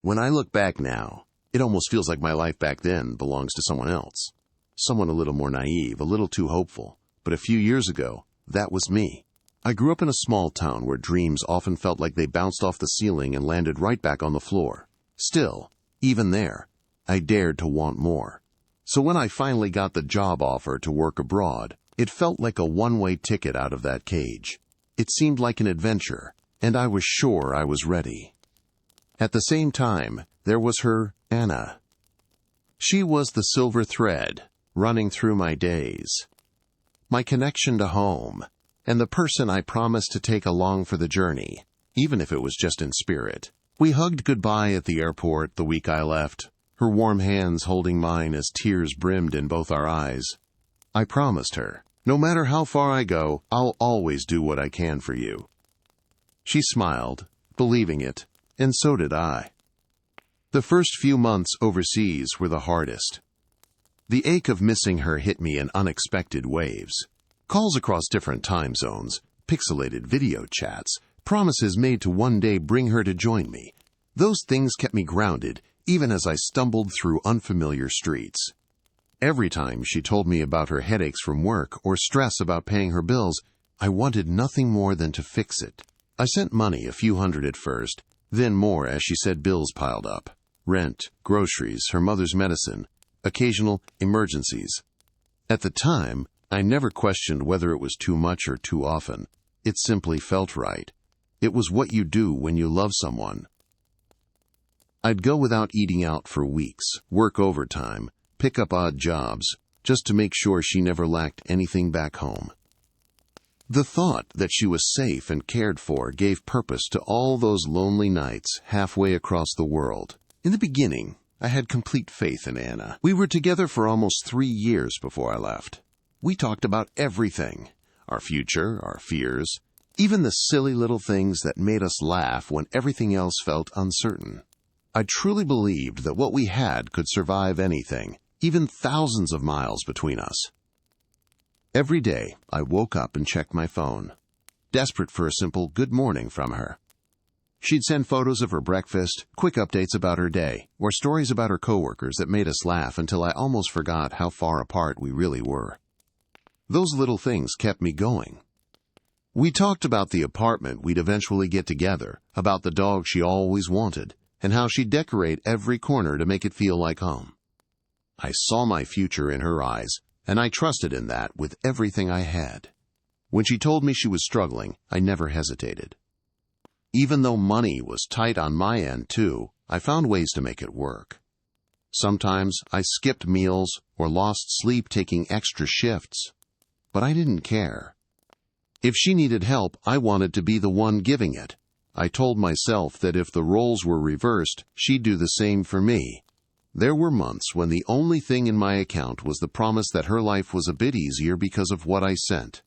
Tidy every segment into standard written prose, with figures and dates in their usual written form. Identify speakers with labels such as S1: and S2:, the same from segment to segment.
S1: When I look back now, it almost feels like my life back then belongs to someone else. Someone a little more naive, a little too hopeful. But a few years ago, that was me. I grew up in a small town where dreams often felt like they bounced off the ceiling and landed right back on the floor. Still, even there, I dared to want more. So when I finally got the job offer to work abroad, it felt like a one-way ticket out of that cage. It seemed like an adventure, and I was sure I was ready. At the same time, there was her, Anna. She was the silver thread running through my days, my connection to home, and the person I promised to take along for the journey, even if it was just in spirit. We hugged goodbye at the airport the week I left, her warm hands holding mine as tears brimmed in both our eyes. I promised her, no matter how far I go, I'll always do what I can for you. She smiled, believing it, and so did I. The first few months overseas were the hardest. The ache of missing her hit me in unexpected waves. Calls across different time zones, pixelated video chats, promises made to one day bring her to join me. Those things kept me grounded, even as I stumbled through unfamiliar streets. Every time she told me about her headaches from work or stress about paying her bills, I wanted nothing more than to fix it. I sent money, a few hundred at first, then more as she said bills piled up. Rent, groceries, her mother's medicine, occasional emergencies. At the time, I never questioned whether it was too much or too often. It simply felt right. It was what you do when you love someone. I'd go without eating out for weeks, work overtime, pick up odd jobs, just to make sure she never lacked anything back home. The thought that she was safe and cared for gave purpose to all those lonely nights halfway across the world. In the beginning, I had complete faith in Anna. We were together for almost 3 years before I left. We talked about everything, our future, our fears, even the silly little things that made us laugh when everything else felt uncertain. I truly believed that what we had could survive anything, even thousands of miles between us. Every day, I woke up and checked my phone, desperate for a simple good morning from her. She'd send photos of her breakfast, quick updates about her day, or stories about her coworkers that made us laugh until I almost forgot how far apart we really were. Those little things kept me going. We talked about the apartment we'd eventually get together, about the dog she always wanted, and how she'd decorate every corner to make it feel like home. I saw my future in her eyes, and I trusted in that with everything I had. When she told me she was struggling, I never hesitated. Even though money was tight on my end too, I found ways to make it work. Sometimes I skipped meals or lost sleep taking extra shifts, but I didn't care. If she needed help, I wanted to be the one giving it. I told myself that if the roles were reversed, she'd do the same for me. There were months when the only thing in my account was the promise that her life was a bit easier because of what I sent.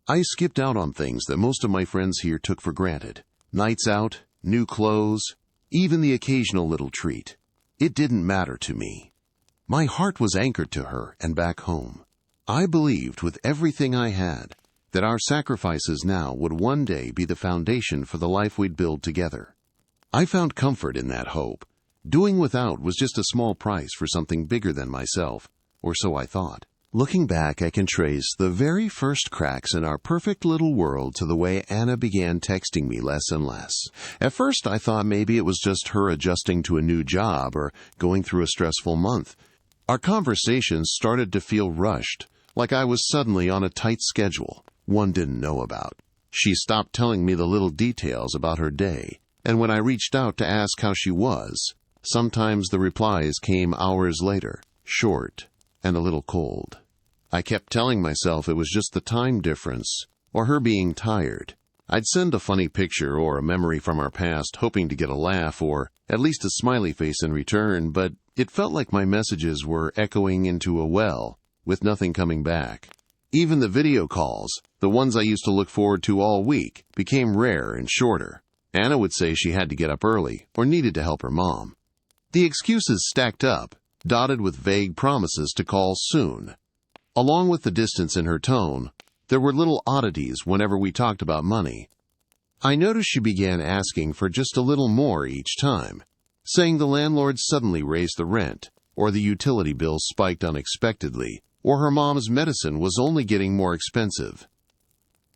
S1: I skipped out on things that most of my friends here took for granted. Nights out, new clothes, even the occasional little treat. It didn't matter to me. My heart was anchored to her and back home. I believed with everything I had that our sacrifices now would one day be the foundation for the life we'd build together. I found comfort in that hope. Doing without was just a small price for something bigger than myself, or so I thought. Looking back, I can trace the very first cracks in our perfect little world to the way Anna began texting me less and less. At first, I thought maybe it was just her adjusting to a new job or going through a stressful month. Our conversations started to feel rushed, like I was suddenly on a tight schedule one didn't know about. She stopped telling me the little details about her day, and when I reached out to ask how she was, sometimes the replies came hours later, short and a little cold. I kept telling myself it was just the time difference, or her being tired. I'd send a funny picture or a memory from our past, hoping to get a laugh or at least a smiley face in return, but it felt like my messages were echoing into a well, with nothing coming back. Even the video calls, the ones I used to look forward to all week, became rare and shorter. Anna would say she had to get up early or needed to help her mom. The excuses stacked up, dotted with vague promises to call soon. Along with the distance in her tone, there were little oddities whenever we talked about money. I noticed she began asking for just a little more each time. saying the landlord suddenly raised the rent, or the utility bill spiked unexpectedly, or her mom's medicine was only getting more expensive.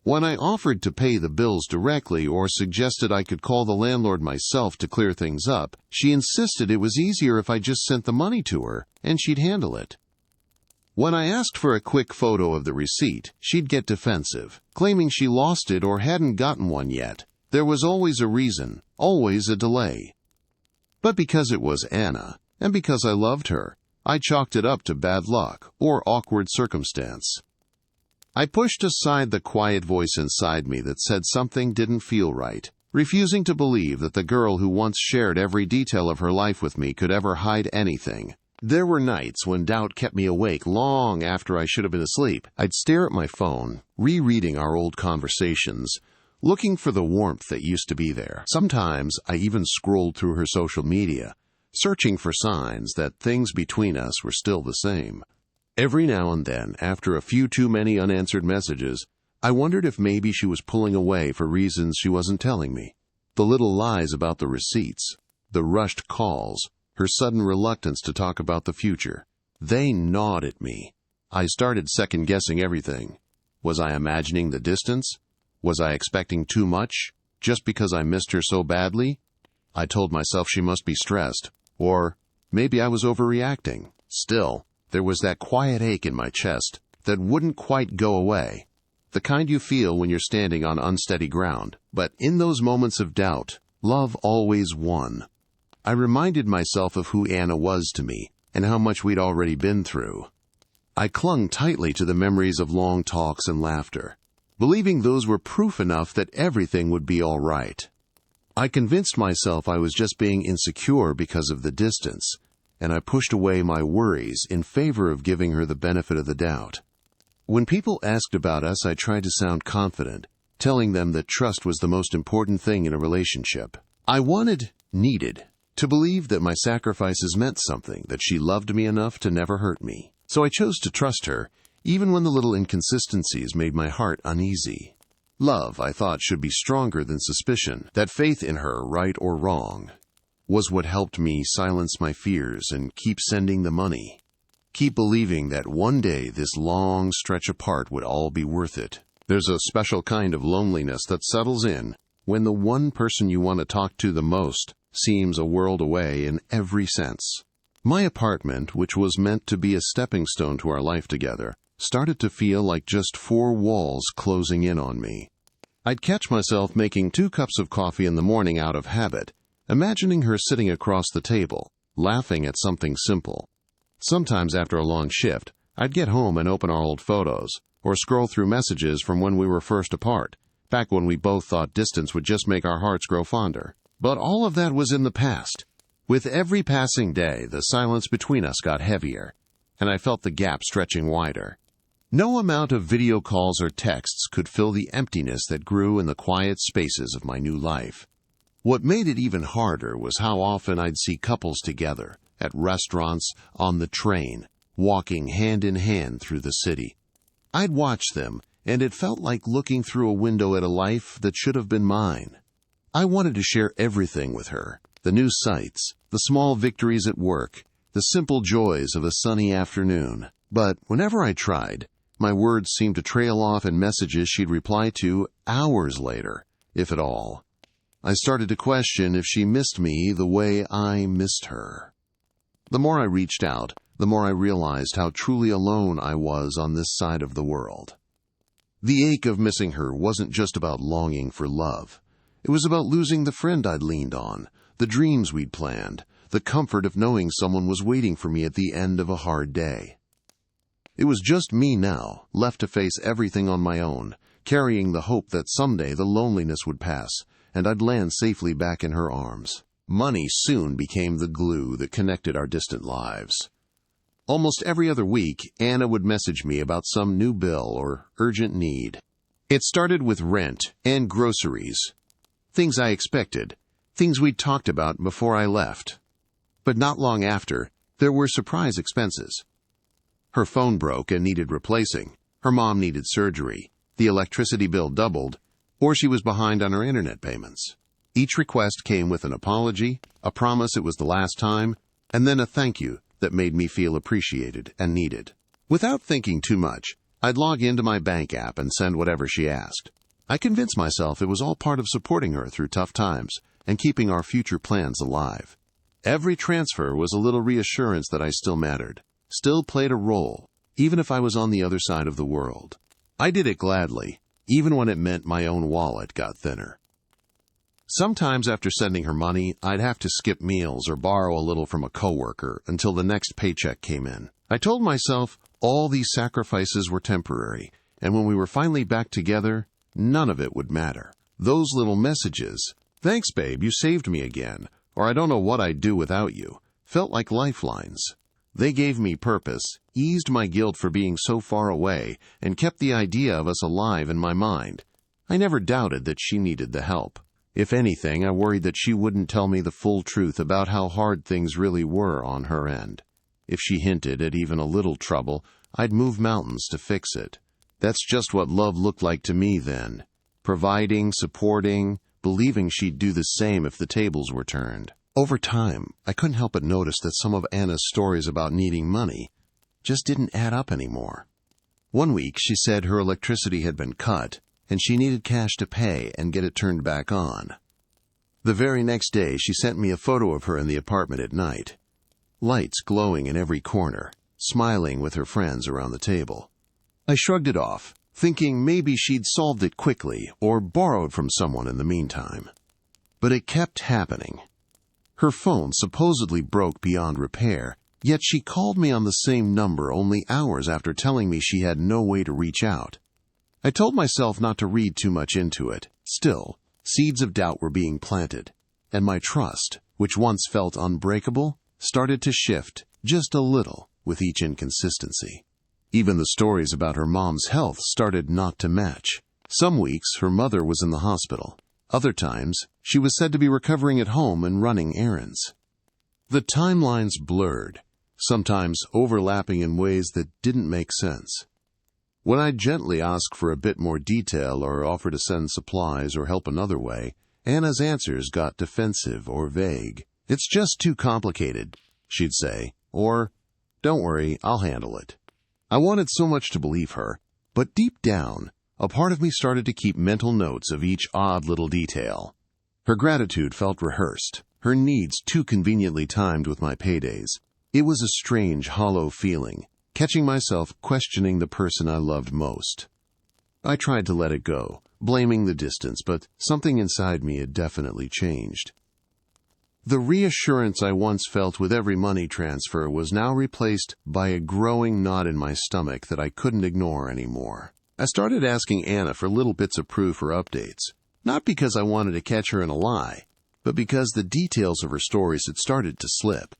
S1: When I offered to pay the bills directly or suggested I could call the landlord myself to clear things up, she insisted it was easier if I just sent the money to her, and she'd handle it. When I asked for a quick photo of the receipt, she'd get defensive, claiming she lost it or hadn't gotten one yet. There was always a reason, always a delay. But because it was Anna, and because I loved her, I chalked it up to bad luck or awkward circumstance. I pushed aside the quiet voice inside me that said something didn't feel right, refusing to believe that the girl who once shared every detail of her life with me could ever hide anything. There were nights when doubt kept me awake long after I should have been asleep. I'd stare at my phone, rereading our old conversations, looking for the warmth that used to be there. Sometimes I even scrolled through her social media, searching for signs that things between us were still the same. Every now and then, after a few too many unanswered messages, I wondered if maybe she was pulling away for reasons she wasn't telling me. The little lies about the receipts, the rushed calls, her sudden reluctance to talk about the future. They gnawed at me. I started second-guessing everything. Was I imagining the distance? Was I expecting too much, just because I missed her so badly? I told myself she must be stressed, or maybe I was overreacting. Still, there was that quiet ache in my chest that wouldn't quite go away, the kind you feel when you're standing on unsteady ground. But in those moments of doubt, love always won. I reminded myself of who Anna was to me and how much we'd already been through. I clung tightly to the memories of long talks and laughter, believing those were proof enough that everything would be all right. I convinced myself I was just being insecure because of the distance, and I pushed away my worries in favor of giving her the benefit of the doubt. When people asked about us, I tried to sound confident, telling them that trust was the most important thing in a relationship. I needed, to believe that my sacrifices meant something, that she loved me enough to never hurt me. So I chose to trust her, even when the little inconsistencies made my heart uneasy. Love, I thought, should be stronger than suspicion, that faith in her, right or wrong, was what helped me silence my fears and keep sending the money. Keep believing that one day this long stretch apart would all be worth it. There's a special kind of loneliness that settles in when the one person you want to talk to the most seems a world away in every sense. My apartment, which was meant to be a stepping stone to our life together, started to feel like just four walls closing in on me. I'd catch myself making 2 cups of coffee in the morning out of habit, imagining her sitting across the table, laughing at something simple. Sometimes after a long shift, I'd get home and open our old photos, or scroll through messages from when we were first apart, back when we both thought distance would just make our hearts grow fonder. But all of that was in the past. With every passing day, the silence between us got heavier, and I felt the gap stretching wider. No amount of video calls or texts could fill the emptiness that grew in the quiet spaces of my new life. What made it even harder was how often I'd see couples together, at restaurants, on the train, walking hand in hand through the city. I'd watch them, and it felt like looking through a window at a life that should have been mine. I wanted to share everything with her, the new sights, the small victories at work, the simple joys of a sunny afternoon. But whenever I tried, my words seemed to trail off in messages she'd reply to hours later, if at all. I started to question if she missed me the way I missed her. The more I reached out, the more I realized how truly alone I was on this side of the world. The ache of missing her wasn't just about longing for love. It was about losing the friend I'd leaned on, the dreams we'd planned, the comfort of knowing someone was waiting for me at the end of a hard day. It was just me now, left to face everything on my own, carrying the hope that someday the loneliness would pass, and I'd land safely back in her arms. Money soon became the glue that connected our distant lives. Almost every other week, Anna would message me about some new bill or urgent need. It started with rent and groceries. Things I expected, things we'd talked about before I left. But not long after, there were surprise expenses. Her phone broke and needed replacing. Her mom needed surgery. The electricity bill doubled, or she was behind on her internet payments. Each request came with an apology, a promise it was the last time, and then a thank you that made me feel appreciated and needed. Without thinking too much, I'd log into my bank app and send whatever she asked. I convinced myself it was all part of supporting her through tough times and keeping our future plans alive. Every transfer was a little reassurance that I still mattered, still played a role, even if I was on the other side of the world. I did it gladly, even when it meant my own wallet got thinner. Sometimes after sending her money, I'd have to skip meals or borrow a little from a coworker until the next paycheck came in. I told myself all these sacrifices were temporary, and when we were finally back together, none of it would matter. Those little messages, "Thanks, babe, you saved me again," or "I don't know what I'd do without you," felt like lifelines. They gave me purpose, eased my guilt for being so far away, and kept the idea of us alive in my mind. I never doubted that she needed the help. If anything, I worried that she wouldn't tell me the full truth about how hard things really were on her end. If she hinted at even a little trouble, I'd move mountains to fix it. That's just what love looked like to me then. Providing, supporting, believing she'd do the same if the tables were turned. Over time, I couldn't help but notice that some of Anna's stories about needing money just didn't add up anymore. One week, she said her electricity had been cut, and she needed cash to pay and get it turned back on. The very next day, she sent me a photo of her in the apartment at night. Lights glowing in every corner, smiling with her friends around the table. I shrugged it off, thinking maybe she'd solved it quickly or borrowed from someone in the meantime. But it kept happening. Her phone supposedly broke beyond repair, yet she called me on the same number only hours after telling me she had no way to reach out. I told myself not to read too much into it. Still, seeds of doubt were being planted, and my trust, which once felt unbreakable, started to shift just a little with each inconsistency. Even the stories about her mom's health started not to match. Some weeks, her mother was in the hospital. Other times, she was said to be recovering at home and running errands. The timelines blurred, sometimes overlapping in ways that didn't make sense. When I gently asked for a bit more detail or offered to send supplies or help another way, Anna's answers got defensive or vague. "It's just too complicated," she'd say, or, "Don't worry, I'll handle it." I wanted so much to believe her, but deep down, a part of me started to keep mental notes of each odd little detail. Her gratitude felt rehearsed, her needs too conveniently timed with my paydays. It was a strange, hollow feeling, catching myself questioning the person I loved most. I tried to let it go, blaming the distance, but something inside me had definitely changed. The reassurance I once felt with every money transfer was now replaced by a growing knot in my stomach that I couldn't ignore anymore. I started asking Anna for little bits of proof or updates, not because I wanted to catch her in a lie, but because the details of her stories had started to slip.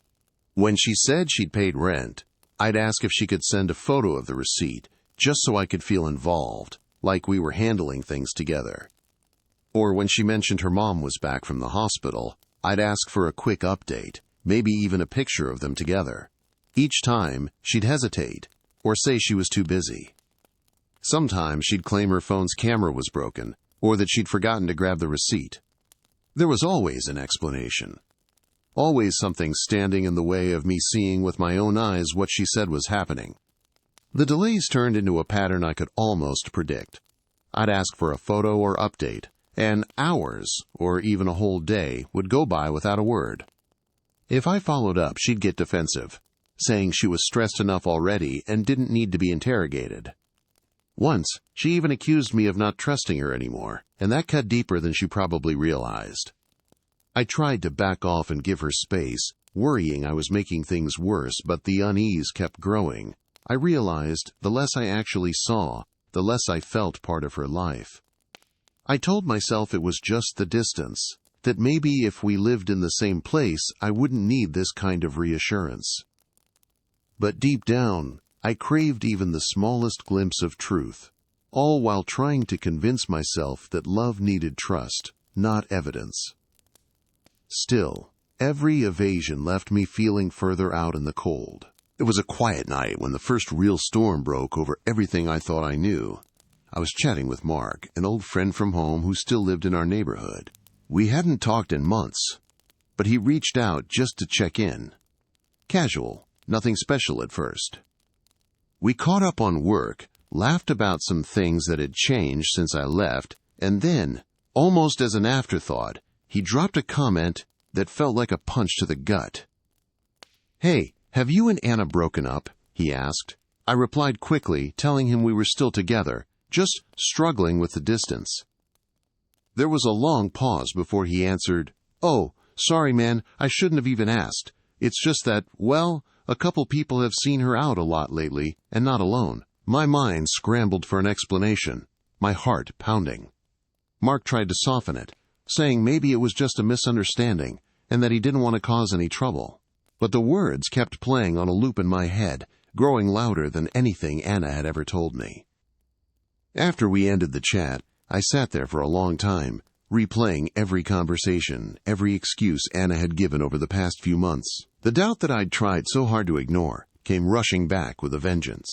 S1: When she said she'd paid rent, I'd ask if she could send a photo of the receipt, just so I could feel involved, like we were handling things together. Or when she mentioned her mom was back from the hospital, I'd ask for a quick update, maybe even a picture of them together. Each time, she'd hesitate, or say she was too busy. Sometimes she'd claim her phone's camera was broken, or that she'd forgotten to grab the receipt. There was always an explanation. Always something standing in the way of me seeing with my own eyes what she said was happening. The delays turned into a pattern I could almost predict. I'd ask for a photo or update, and hours, or even a whole day, would go by without a word. If I followed up, she'd get defensive, saying she was stressed enough already and didn't need to be interrogated. Once, she even accused me of not trusting her anymore, and that cut deeper than she probably realized. I tried to back off and give her space, worrying I was making things worse, but the unease kept growing. I realized the less I actually saw, the less I felt part of her life. I told myself it was just the distance, that maybe if we lived in the same place, I wouldn't need this kind of reassurance. But deep down, I craved even the smallest glimpse of truth, all while trying to convince myself that love needed trust, not evidence. Still, every evasion left me feeling further out in the cold. It was a quiet night when the first real storm broke over everything I thought I knew. I was chatting with Mark, an old friend from home who still lived in our neighborhood. We hadn't talked in months, but he reached out just to check in. Casual, nothing special at first. We caught up on work, laughed about some things that had changed since I left, and then, almost as an afterthought, he dropped a comment that felt like a punch to the gut. "Hey, have you and Anna broken up?" he asked. I replied quickly, telling him we were still together, just struggling with the distance. There was a long pause before he answered, "Oh, sorry man, I shouldn't have even asked. It's just that, well, a couple people have seen her out a lot lately, and not alone." My mind scrambled for an explanation, my heart pounding. Mark tried to soften it, saying maybe it was just a misunderstanding, and that he didn't want to cause any trouble. But the words kept playing on a loop in my head, growing louder than anything Anna had ever told me. After we ended the chat, I sat there for a long time, replaying every conversation, every excuse Anna had given over the past few months. The doubt that I'd tried so hard to ignore came rushing back with a vengeance.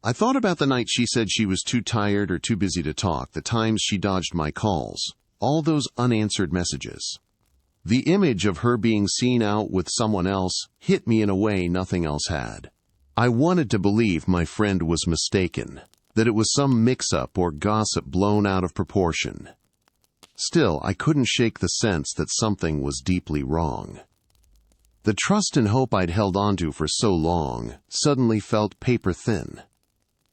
S1: I thought about the night she said she was too tired or too busy to talk, the times she dodged my calls, all those unanswered messages. The image of her being seen out with someone else hit me in a way nothing else had. I wanted to believe my friend was mistaken, that it was some mix-up or gossip blown out of proportion. Still, I couldn't shake the sense that something was deeply wrong. The trust and hope I'd held onto for so long suddenly felt paper-thin.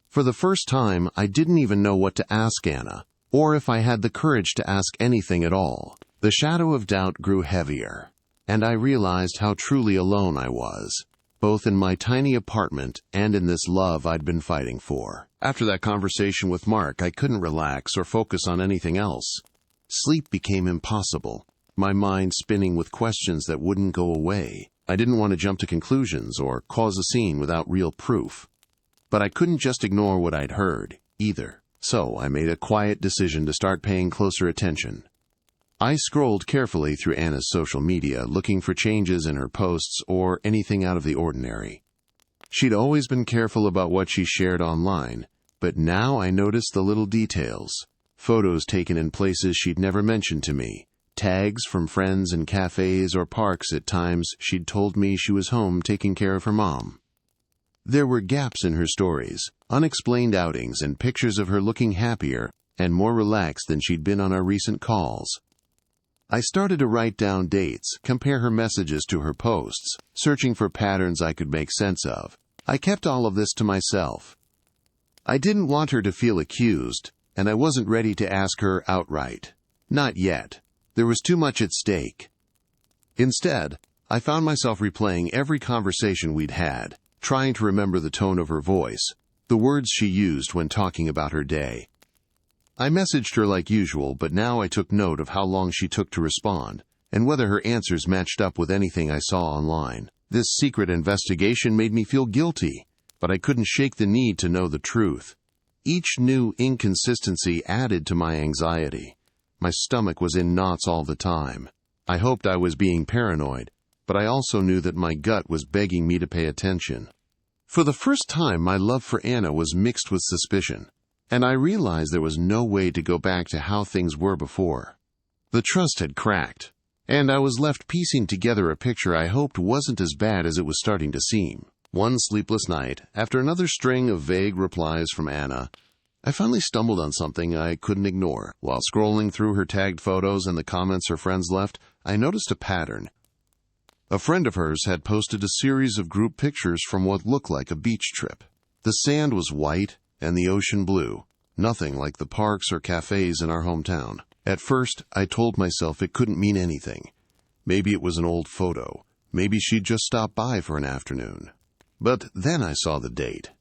S1: For the first time, I didn't even know what to ask Anna, or if I had the courage to ask anything at all. The shadow of doubt grew heavier, and I realized how truly alone I was, both in my tiny apartment and in this love I'd been fighting for. After that conversation with Mark, I couldn't relax or focus on anything else. Sleep became impossible, my mind spinning with questions that wouldn't go away. I didn't want to jump to conclusions or cause a scene without real proof. But I couldn't just ignore what I'd heard, either. So I made a quiet decision to start paying closer attention. I scrolled carefully through Anna's social media, looking for changes in her posts or anything out of the ordinary. She'd always been careful about what she shared online, but now I noticed the little details. Photos taken in places she'd never mentioned to me, tags from friends in cafes or parks at times she'd told me she was home taking care of her mom. There were gaps in her stories, unexplained outings, and pictures of her looking happier and more relaxed than she'd been on our recent calls. I started to write down dates, compare her messages to her posts, searching for patterns I could make sense of. I kept all of this to myself. I didn't want her to feel accused, and I wasn't ready to ask her outright. Not yet. There was too much at stake. Instead, I found myself replaying every conversation we'd had, trying to remember the tone of her voice, the words she used when talking about her day. I messaged her like usual, but now I took note of how long she took to respond, and whether her answers matched up with anything I saw online. This secret investigation made me feel guilty, but I couldn't shake the need to know the truth. Each new inconsistency added to my anxiety. My stomach was in knots all the time. I hoped I was being paranoid, but I also knew that my gut was begging me to pay attention. For the first time, my love for Anna was mixed with suspicion, and I realized there was no way to go back to how things were before. The trust had cracked, and I was left piecing together a picture I hoped wasn't as bad as it was starting to seem. One sleepless night, after another string of vague replies from Anna, I finally stumbled on something I couldn't ignore. While scrolling through her tagged photos and the comments her friends left, I noticed a pattern. A friend of hers had posted a series of group pictures from what looked like a beach trip. The sand was white and the ocean blue, nothing like the parks or cafes in our hometown. At first, I told myself it couldn't mean anything. Maybe it was an old photo. Maybe she'd just stopped by for an afternoon. But then I saw the date.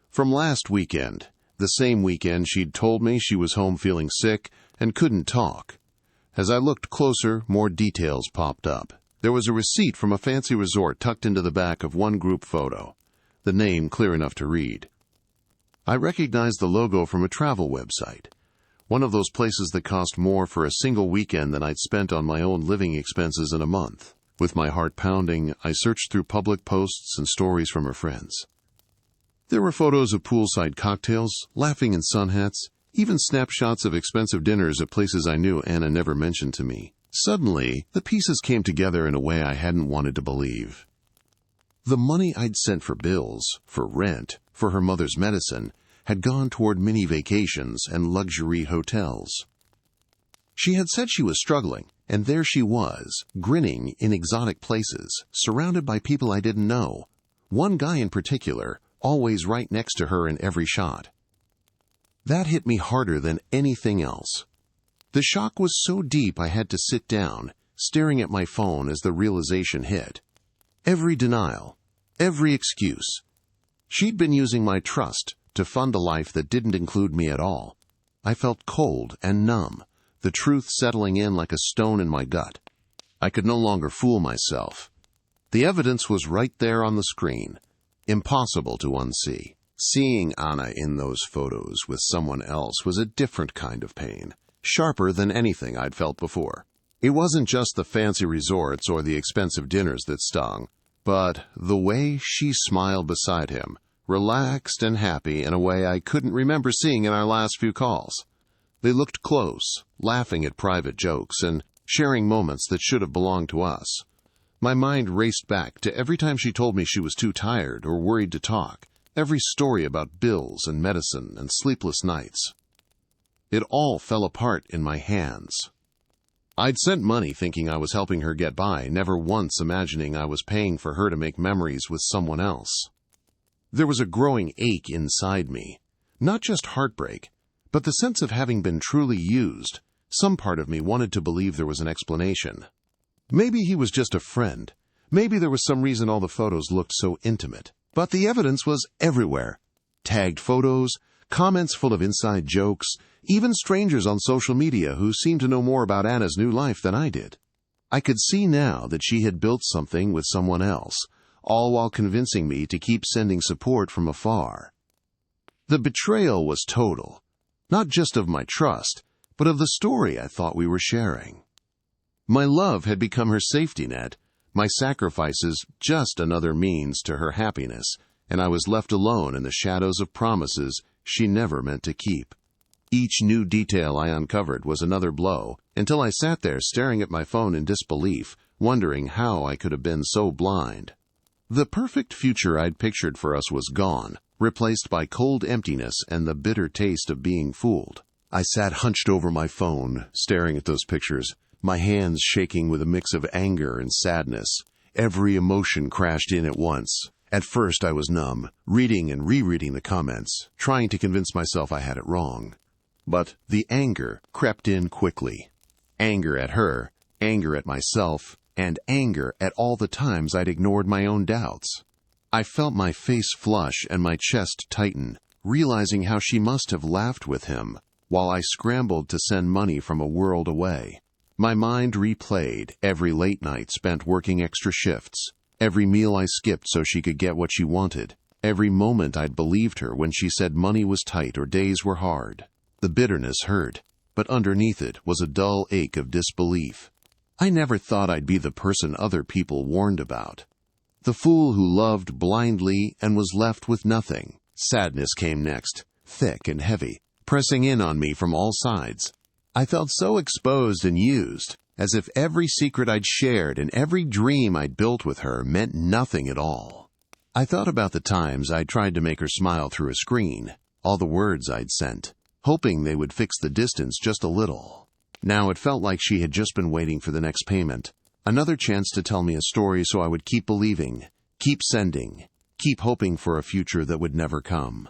S1: From last weekend, the same weekend she'd told me she was home feeling sick and couldn't talk. As I looked closer, more details popped up. There was a receipt from a fancy resort tucked into the back of one group photo, the name clear enough to read. I recognized the logo from a travel website, one of those places that cost more for a single weekend than I'd spent on my own living expenses in a month. With my heart pounding, I searched through public posts and stories from her friends. There were photos of poolside cocktails, laughing in sun hats, even snapshots of expensive dinners at places I knew Anna never mentioned to me. Suddenly, the pieces came together in a way I hadn't wanted to believe. The money I'd sent for bills, for rent, for her mother's medicine, had gone toward mini vacations and luxury hotels. She had said she was struggling, and there she was, grinning in exotic places, surrounded by people I didn't know. One guy in particular, always right next to her in every shot. That hit me harder than anything else. The shock was so deep I had to sit down, staring at my phone as the realization hit. Every denial, every excuse. She'd been using my trust to fund a life that didn't include me at all. I felt cold and numb, the truth settling in like a stone in my gut. I could no longer fool myself. The evidence was right there on the screen, impossible to unsee. Seeing Anna in those photos with someone else was a different kind of pain, sharper than anything I'd felt before. It wasn't just the fancy resorts or the expensive dinners that stung, but the way she smiled beside him, relaxed and happy in a way I couldn't remember seeing in our last few calls. They looked close, laughing at private jokes and sharing moments that should have belonged to us. My mind raced back to every time she told me she was too tired or worried to talk, every story about bills and medicine and sleepless nights. It all fell apart in my hands. I'd sent money thinking I was helping her get by, never once imagining I was paying for her to make memories with someone else. There was a growing ache inside me, not just heartbreak, but the sense of having been truly used. Some part of me wanted to believe there was an explanation. Maybe he was just a friend. Maybe there was some reason all the photos looked so intimate. But the evidence was everywhere. Tagged photos, comments full of inside jokes, even strangers on social media who seemed to know more about Anna's new life than I did. I could see now that she had built something with someone else, all while convincing me to keep sending support from afar. The betrayal was total, not just of my trust, but of the story I thought we were sharing. My love had become her safety net, my sacrifices just another means to her happiness, and I was left alone in the shadows of promises she never meant to keep. Each new detail I uncovered was another blow, until I sat there staring at my phone in disbelief, wondering how I could have been so blind. The perfect future I'd pictured for us was gone, replaced by cold emptiness and the bitter taste of being fooled. I sat hunched over my phone, staring at those pictures, my hands shaking with a mix of anger and sadness. Every emotion crashed in at once. At first I was numb, reading and rereading the comments, trying to convince myself I had it wrong. But the anger crept in quickly. Anger at her, anger at myself, and anger at all the times I'd ignored my own doubts. I felt my face flush and my chest tighten, realizing how she must have laughed with him, while I scrambled to send money from a world away. My mind replayed every late night spent working extra shifts, every meal I skipped so she could get what she wanted, every moment I'd believed her when she said money was tight or days were hard. The bitterness hurt, but underneath it was a dull ache of disbelief. I never thought I'd be the person other people warned about. The fool who loved blindly and was left with nothing. Sadness came next, thick and heavy, pressing in on me from all sides. I felt so exposed and used, as if every secret I'd shared and every dream I'd built with her meant nothing at all. I thought about the times I'd tried to make her smile through a screen, all the words I'd sent, hoping they would fix the distance just a little. Now it felt like she had just been waiting for the next payment, another chance to tell me a story so I would keep believing, keep sending, keep hoping for a future that would never come.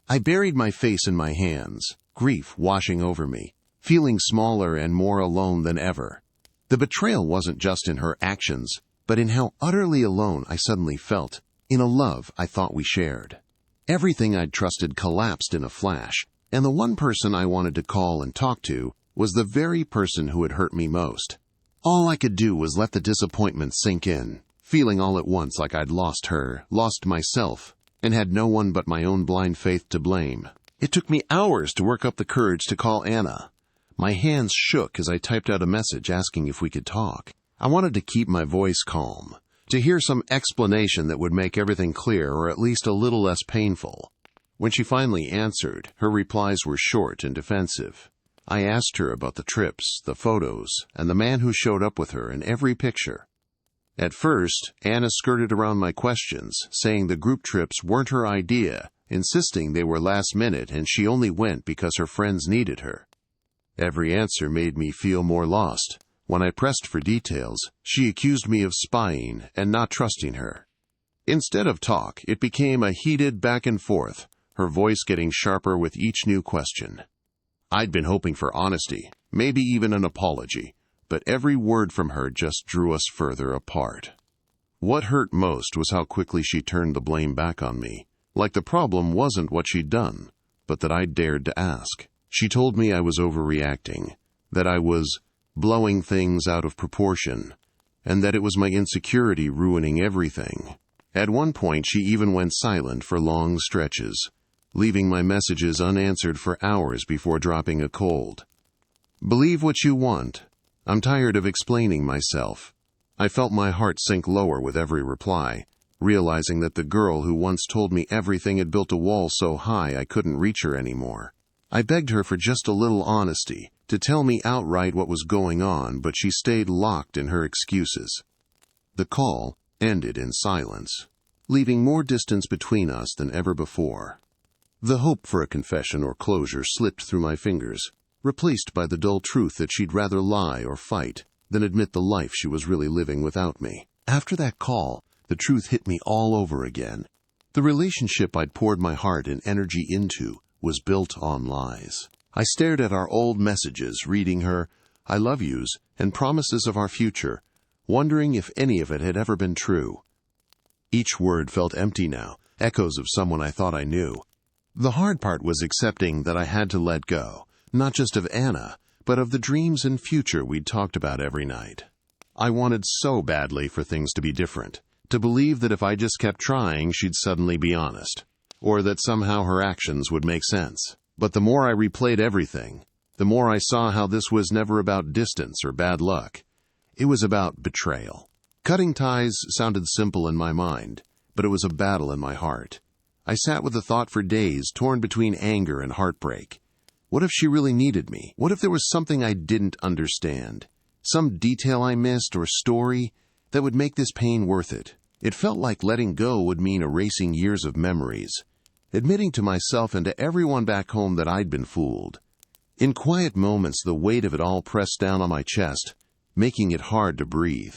S1: I buried my face in my hands, grief washing over me, feeling smaller and more alone than ever. The betrayal wasn't just in her actions, but in how utterly alone I suddenly felt, in a love I thought we shared. Everything I'd trusted collapsed in a flash, and the one person I wanted to call and talk to was the very person who had hurt me most. All I could do was let the disappointment sink in, feeling all at once like I'd lost her, lost myself, and had no one but my own blind faith to blame. It took me hours to work up the courage to call Anna. My hands shook as I typed out a message asking if we could talk. I wanted to keep my voice calm, to hear some explanation that would make everything clear or at least a little less painful. When she finally answered, her replies were short and defensive. I asked her about the trips, the photos, and the man who showed up with her in every picture. At first, Anna skirted around my questions, saying the group trips weren't her idea, insisting they were last minute and she only went because her friends needed her. Every answer made me feel more lost. When I pressed for details, she accused me of spying and not trusting her. Instead of talk, it became a heated back and forth, her voice getting sharper with each new question. I'd been hoping for honesty, maybe even an apology, but every word from her just drew us further apart. What hurt most was how quickly she turned the blame back on me, like the problem wasn't what she'd done, but that I'd dared to ask. She told me I was overreacting, that I was blowing things out of proportion, and that it was my insecurity ruining everything. At one point, she even went silent for long stretches, leaving my messages unanswered for hours before dropping a cold. Believe what you want. I'm tired of explaining myself. I felt my heart sink lower with every reply, realizing that the girl who once told me everything had built a wall so high I couldn't reach her anymore. I begged her for just a little honesty, to tell me outright what was going on, but she stayed locked in her excuses. The call ended in silence, leaving more distance between us than ever before. The hope for a confession or closure slipped through my fingers, replaced by the dull truth that she'd rather lie or fight than admit the life she was really living without me. After that call, the truth hit me all over again. The relationship I'd poured my heart and energy into was built on lies. I stared at our old messages, reading her "I love yous" and promises of our future, wondering if any of it had ever been true. Each word felt empty now, echoes of someone I thought I knew. The hard part was accepting that I had to let go, not just of Anna, but of the dreams and future we'd talked about every night. I wanted so badly for things to be different, to believe that if I just kept trying, she'd suddenly be honest, or that somehow her actions would make sense. But the more I replayed everything, the more I saw how this was never about distance or bad luck. It was about betrayal. Cutting ties sounded simple in my mind, but it was a battle in my heart. I sat with the thought for days, torn between anger and heartbreak. What if she really needed me? What if there was something I didn't understand? Some detail I missed or story that would make this pain worth it? It felt like letting go would mean erasing years of memories, admitting to myself and to everyone back home that I'd been fooled. In quiet moments, the weight of it all pressed down on my chest, making it hard to breathe.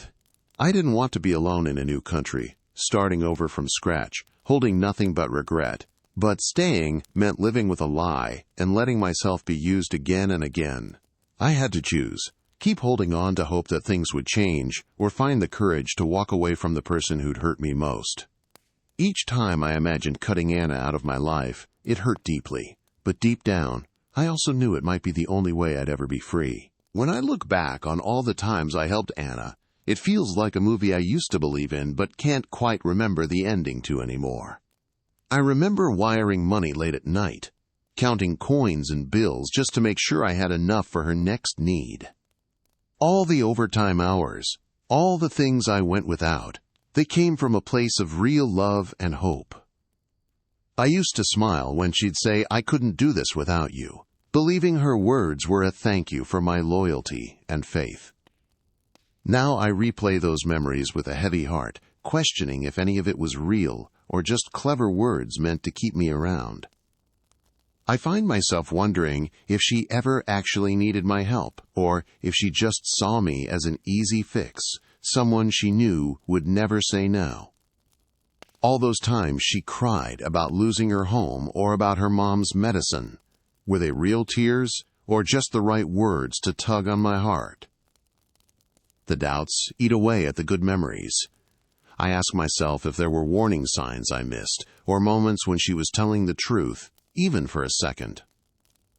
S1: I didn't want to be alone in a new country, starting over from scratch, holding nothing but regret. But staying meant living with a lie and letting myself be used again and again. I had to choose. Keep holding on to hope that things would change, or find the courage to walk away from the person who'd hurt me most. Each time I imagined cutting Anna out of my life, it hurt deeply. But deep down, I also knew it might be the only way I'd ever be free. When I look back on all the times I helped Anna, it feels like a movie I used to believe in but can't quite remember the ending to anymore. I remember wiring money late at night, counting coins and bills just to make sure I had enough for her next need. All the overtime hours, all the things I went without, they came from a place of real love and hope. I used to smile when she'd say, "I couldn't do this without you," believing her words were a thank you for my loyalty and faith. Now I replay those memories with a heavy heart, questioning if any of it was real or just clever words meant to keep me around. I find myself wondering if she ever actually needed my help, or if she just saw me as an easy fix, someone she knew would never say no. All those times she cried about losing her home or about her mom's medicine. Were they real tears, or just the right words to tug on my heart? The doubts eat away at the good memories. I ask myself if there were warning signs I missed, or moments when she was telling the truth, even for a second.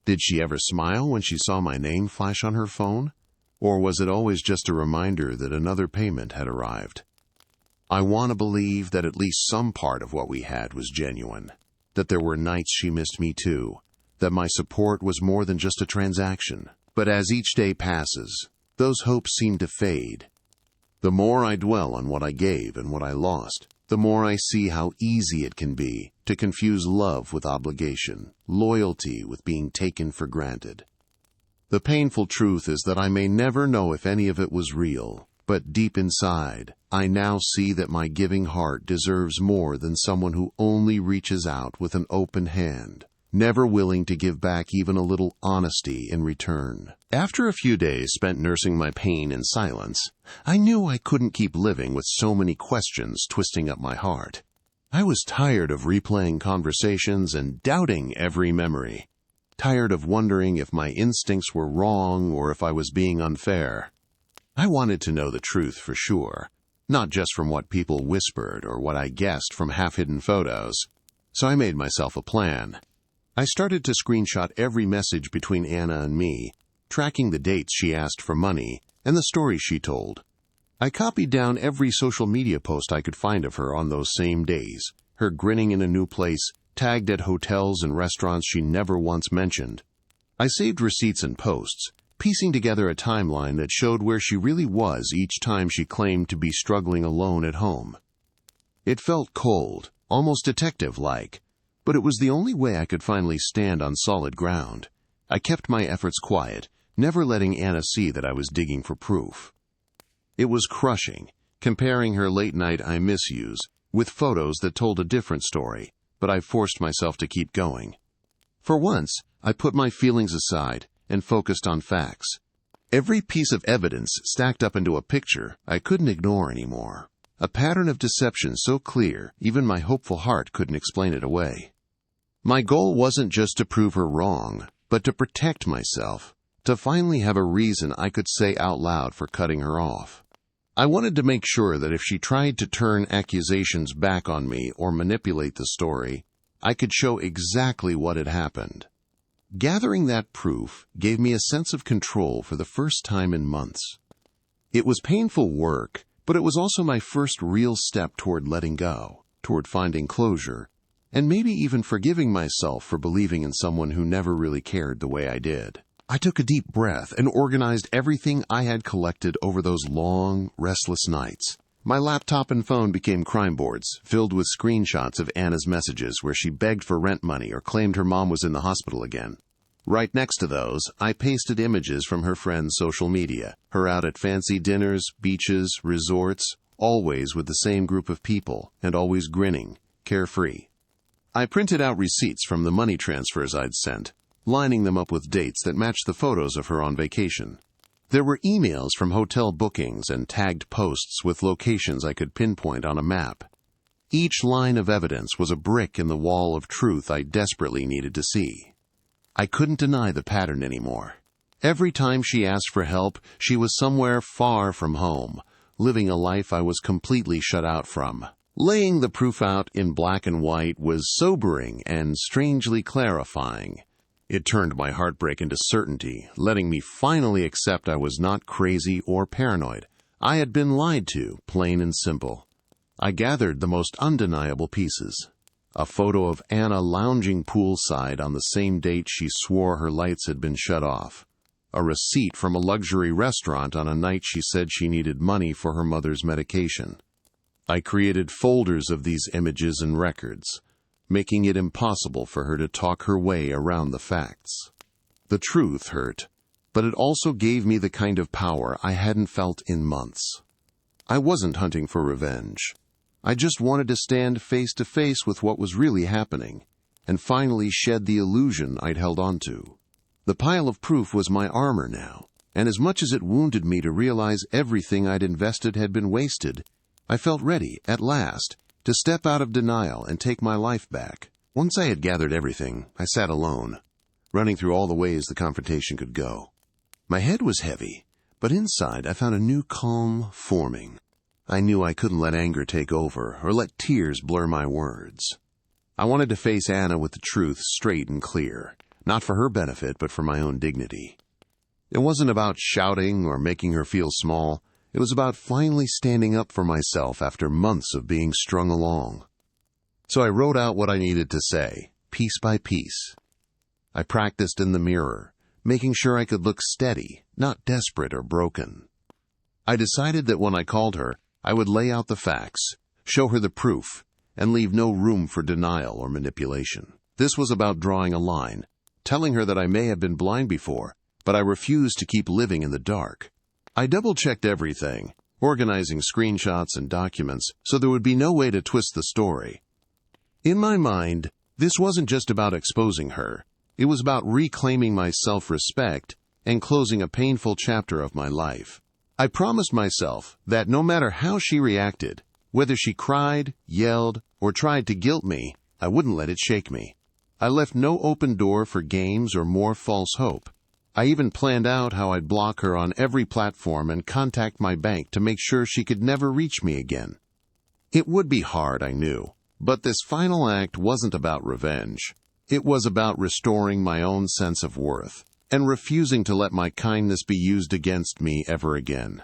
S1: Did she ever smile when she saw my name flash on her phone? Or was it always just a reminder that another payment had arrived? I want to believe that at least some part of what we had was genuine, that there were nights she missed me too, that my support was more than just a transaction. But as each day passes, those hopes seem to fade. The more I dwell on what I gave and what I lost, the more I see how easy it can be to confuse love with obligation, loyalty with being taken for granted. The painful truth is that I may never know if any of it was real, but deep inside, I now see that my giving heart deserves more than someone who only reaches out with an open hand, never willing to give back even a little honesty in return. After a few days spent nursing my pain in silence, I knew I couldn't keep living with so many questions twisting up my heart. I was tired of replaying conversations and doubting every memory. Tired of wondering if my instincts were wrong or if I was being unfair. I wanted to know the truth for sure, not just from what people whispered or what I guessed from half-hidden photos. So I made myself a plan. I started to screenshot every message between Anna and me, tracking the dates she asked for money and the stories she told. I copied down every social media post I could find of her on those same days, her grinning in a new place, tagged at hotels and restaurants she never once mentioned. I saved receipts and posts, piecing together a timeline that showed where she really was each time she claimed to be struggling alone at home. It felt cold, almost detective-like, but it was the only way I could finally stand on solid ground. I kept my efforts quiet, never letting Anna see that I was digging for proof. It was crushing, comparing her late-night I miss yous with photos that told a different story, but I forced myself to keep going. For once, I put my feelings aside and focused on facts. Every piece of evidence stacked up into a picture I couldn't ignore anymore. A pattern of deception so clear, even my hopeful heart couldn't explain it away. My goal wasn't just to prove her wrong, but to protect myself, to finally have a reason I could say out loud for cutting her off. I wanted to make sure that if she tried to turn accusations back on me or manipulate the story, I could show exactly what had happened. Gathering that proof gave me a sense of control for the first time in months. It was painful work, but it was also my first real step toward letting go, toward finding closure, and maybe even forgiving myself for believing in someone who never really cared the way I did. I took a deep breath and organized everything I had collected over those long, restless nights. My laptop and phone became crime boards, filled with screenshots of Anna's messages where she begged for rent money or claimed her mom was in the hospital again. Right next to those, I pasted images from her friends' social media, her out at fancy dinners, beaches, resorts, always with the same group of people, and always grinning, carefree. I printed out receipts from the money transfers I'd sent, lining them up with dates that matched the photos of her on vacation. There were emails from hotel bookings and tagged posts with locations I could pinpoint on a map. Each line of evidence was a brick in the wall of truth I desperately needed to see. I couldn't deny the pattern anymore. Every time she asked for help, she was somewhere far from home, living a life I was completely shut out from. Laying the proof out in black and white was sobering and strangely clarifying. It turned my heartbreak into certainty, letting me finally accept I was not crazy or paranoid. I had been lied to, plain and simple. I gathered the most undeniable pieces. A photo of Anna lounging poolside on the same date she swore her lights had been shut off. A receipt from a luxury restaurant on a night she said she needed money for her mother's medication. I created folders of these images and records, making it impossible for her to talk her way around the facts. The truth hurt, but it also gave me the kind of power I hadn't felt in months. I wasn't hunting for revenge. I just wanted to stand face to face with what was really happening, and finally shed the illusion I'd held onto. The pile of proof was my armor now, and as much as it wounded me to realize everything I'd invested had been wasted, I felt ready, at last, to step out of denial and take my life back. Once I had gathered everything, I sat alone, running through all the ways the confrontation could go. My head was heavy, but inside I found a new calm forming. I knew I couldn't let anger take over or let tears blur my words. I wanted to face Anna with the truth straight and clear, not for her benefit but for my own dignity. It wasn't about shouting or making her feel small. It was about finally standing up for myself after months of being strung along. So I wrote out what I needed to say, piece by piece. I practiced in the mirror, making sure I could look steady, not desperate or broken. I decided that when I called her, I would lay out the facts, show her the proof, and leave no room for denial or manipulation. This was about drawing a line, telling her that I may have been blind before, but I refused to keep living in the dark. I double-checked everything, organizing screenshots and documents so there would be no way to twist the story. In my mind, this wasn't just about exposing her. It was about reclaiming my self-respect and closing a painful chapter of my life. I promised myself that no matter how she reacted, whether she cried, yelled, or tried to guilt me, I wouldn't let it shake me. I left no open door for games or more false hope. I even planned out how I'd block her on every platform and contact my bank to make sure she could never reach me again. It would be hard, I knew, but this final act wasn't about revenge. It was about restoring my own sense of worth and refusing to let my kindness be used against me ever again.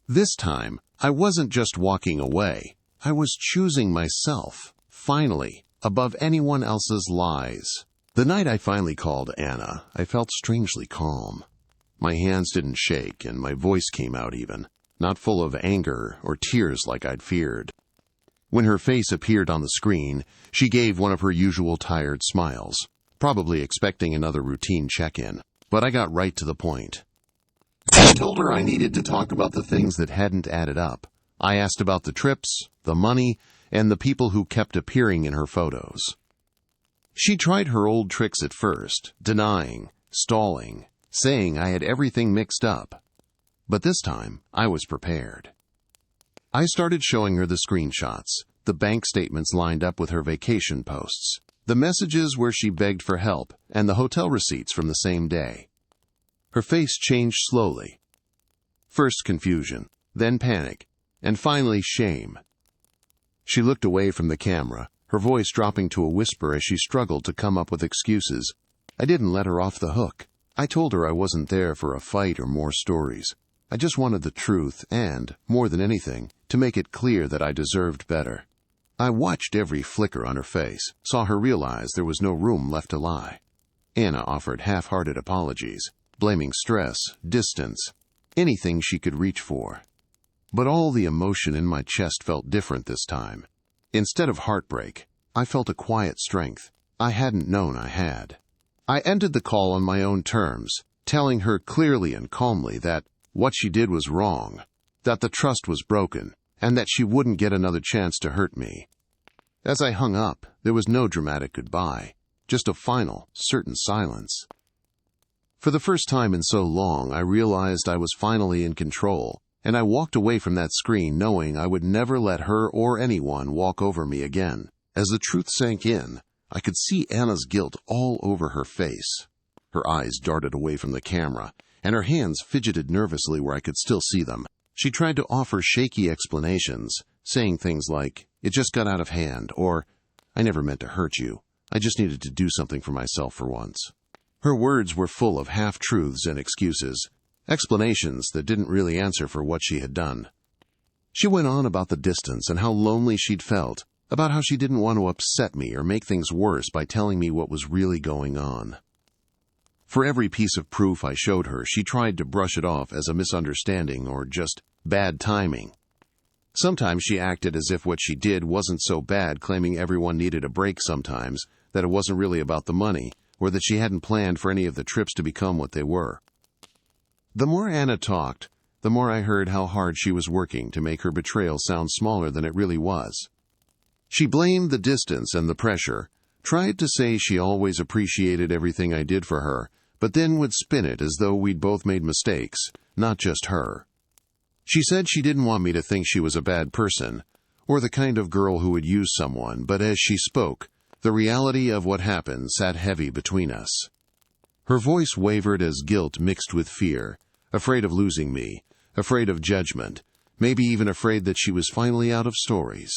S1: This time, I wasn't just walking away. I was choosing myself, finally, above anyone else's lies. The night I finally called Anna, I felt strangely calm. My hands didn't shake, and my voice came out even, not full of anger or tears like I'd feared. When her face appeared on the screen, she gave one of her usual tired smiles, probably expecting another routine check-in, but I got right to the point. I told her I needed to talk about the things that hadn't added up. I asked about the trips, the money, and the people who kept appearing in her photos. She tried her old tricks at first, denying, stalling, saying I had everything mixed up. But this time, I was prepared. I started showing her the screenshots, the bank statements lined up with her vacation posts, the messages where she begged for help, and the hotel receipts from the same day. Her face changed slowly. First confusion, then panic, and finally shame. She looked away from the camera, her voice dropping to a whisper as she struggled to come up with excuses. I didn't let her off the hook. I told her I wasn't there for a fight or more stories. I just wanted the truth and, more than anything, to make it clear that I deserved better. I watched every flicker on her face, saw her realize there was no room left to lie. Anna offered half-hearted apologies, blaming stress, distance, anything she could reach for. But all the emotion in my chest felt different this time. Instead of heartbreak, I felt a quiet strength I hadn't known I had. I ended the call on my own terms, telling her clearly and calmly that what she did was wrong, that the trust was broken, and that she wouldn't get another chance to hurt me. As I hung up, there was no dramatic goodbye, just a final, certain silence. For the first time in so long, I realized I was finally in control, and I walked away from that screen knowing I would never let her or anyone walk over me again. As the truth sank in, I could see Anna's guilt all over her face. Her eyes darted away from the camera, and her hands fidgeted nervously where I could still see them. She tried to offer shaky explanations, saying things like, "It just got out of hand," or, "I never meant to hurt you. I just needed to do something for myself for once." Her words were full of half-truths and excuses, explanations that didn't really answer for what she had done. She went on about the distance and how lonely she'd felt, about how she didn't want to upset me or make things worse by telling me what was really going on. For every piece of proof I showed her, she tried to brush it off as a misunderstanding or just bad timing. Sometimes she acted as if what she did wasn't so bad, claiming everyone needed a break sometimes, that it wasn't really about the money, or that she hadn't planned for any of the trips to become what they were. The more Anna talked, the more I heard how hard she was working to make her betrayal sound smaller than it really was. She blamed the distance and the pressure, tried to say she always appreciated everything I did for her, but then would spin it as though we'd both made mistakes, not just her. She said she didn't want me to think she was a bad person, or the kind of girl who would use someone, but as she spoke, the reality of what happened sat heavy between us. Her voice wavered as guilt mixed with fear, afraid of losing me, afraid of judgment, maybe even afraid that she was finally out of stories.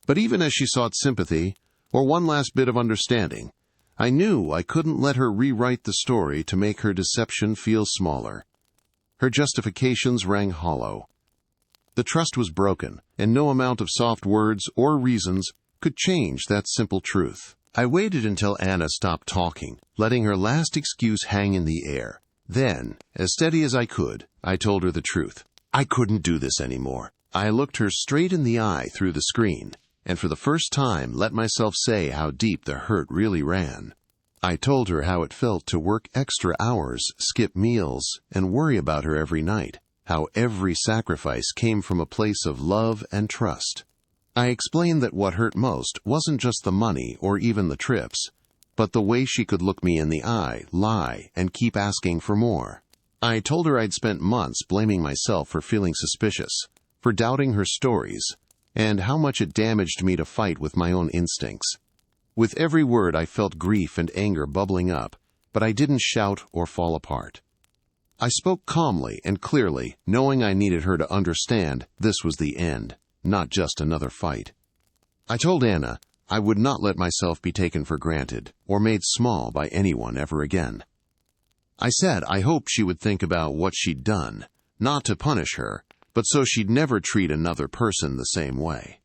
S1: But even as she sought sympathy, or one last bit of understanding, I knew I couldn't let her rewrite the story to make her deception feel smaller. Her justifications rang hollow. The trust was broken, and no amount of soft words or reasons could change that simple truth. I waited until Anna stopped talking, letting her last excuse hang in the air. Then, as steady as I could, I told her the truth. I couldn't do this anymore. I looked her straight in the eye through the screen, and for the first time let myself say how deep the hurt really ran. I told her how it felt to work extra hours, skip meals, and worry about her every night, how every sacrifice came from a place of love and trust. I explained that what hurt most wasn't just the money or even the trips, but the way she could look me in the eye, lie, and keep asking for more. I told her I'd spent months blaming myself for feeling suspicious, for doubting her stories, and how much it damaged me to fight with my own instincts. With every word I felt grief and anger bubbling up, but I didn't shout or fall apart. I spoke calmly and clearly, knowing I needed her to understand this was the end, not just another fight. I told Anna I would not let myself be taken for granted or made small by anyone ever again. I said I hoped she would think about what she'd done, not to punish her, but so she'd never treat another person the same way.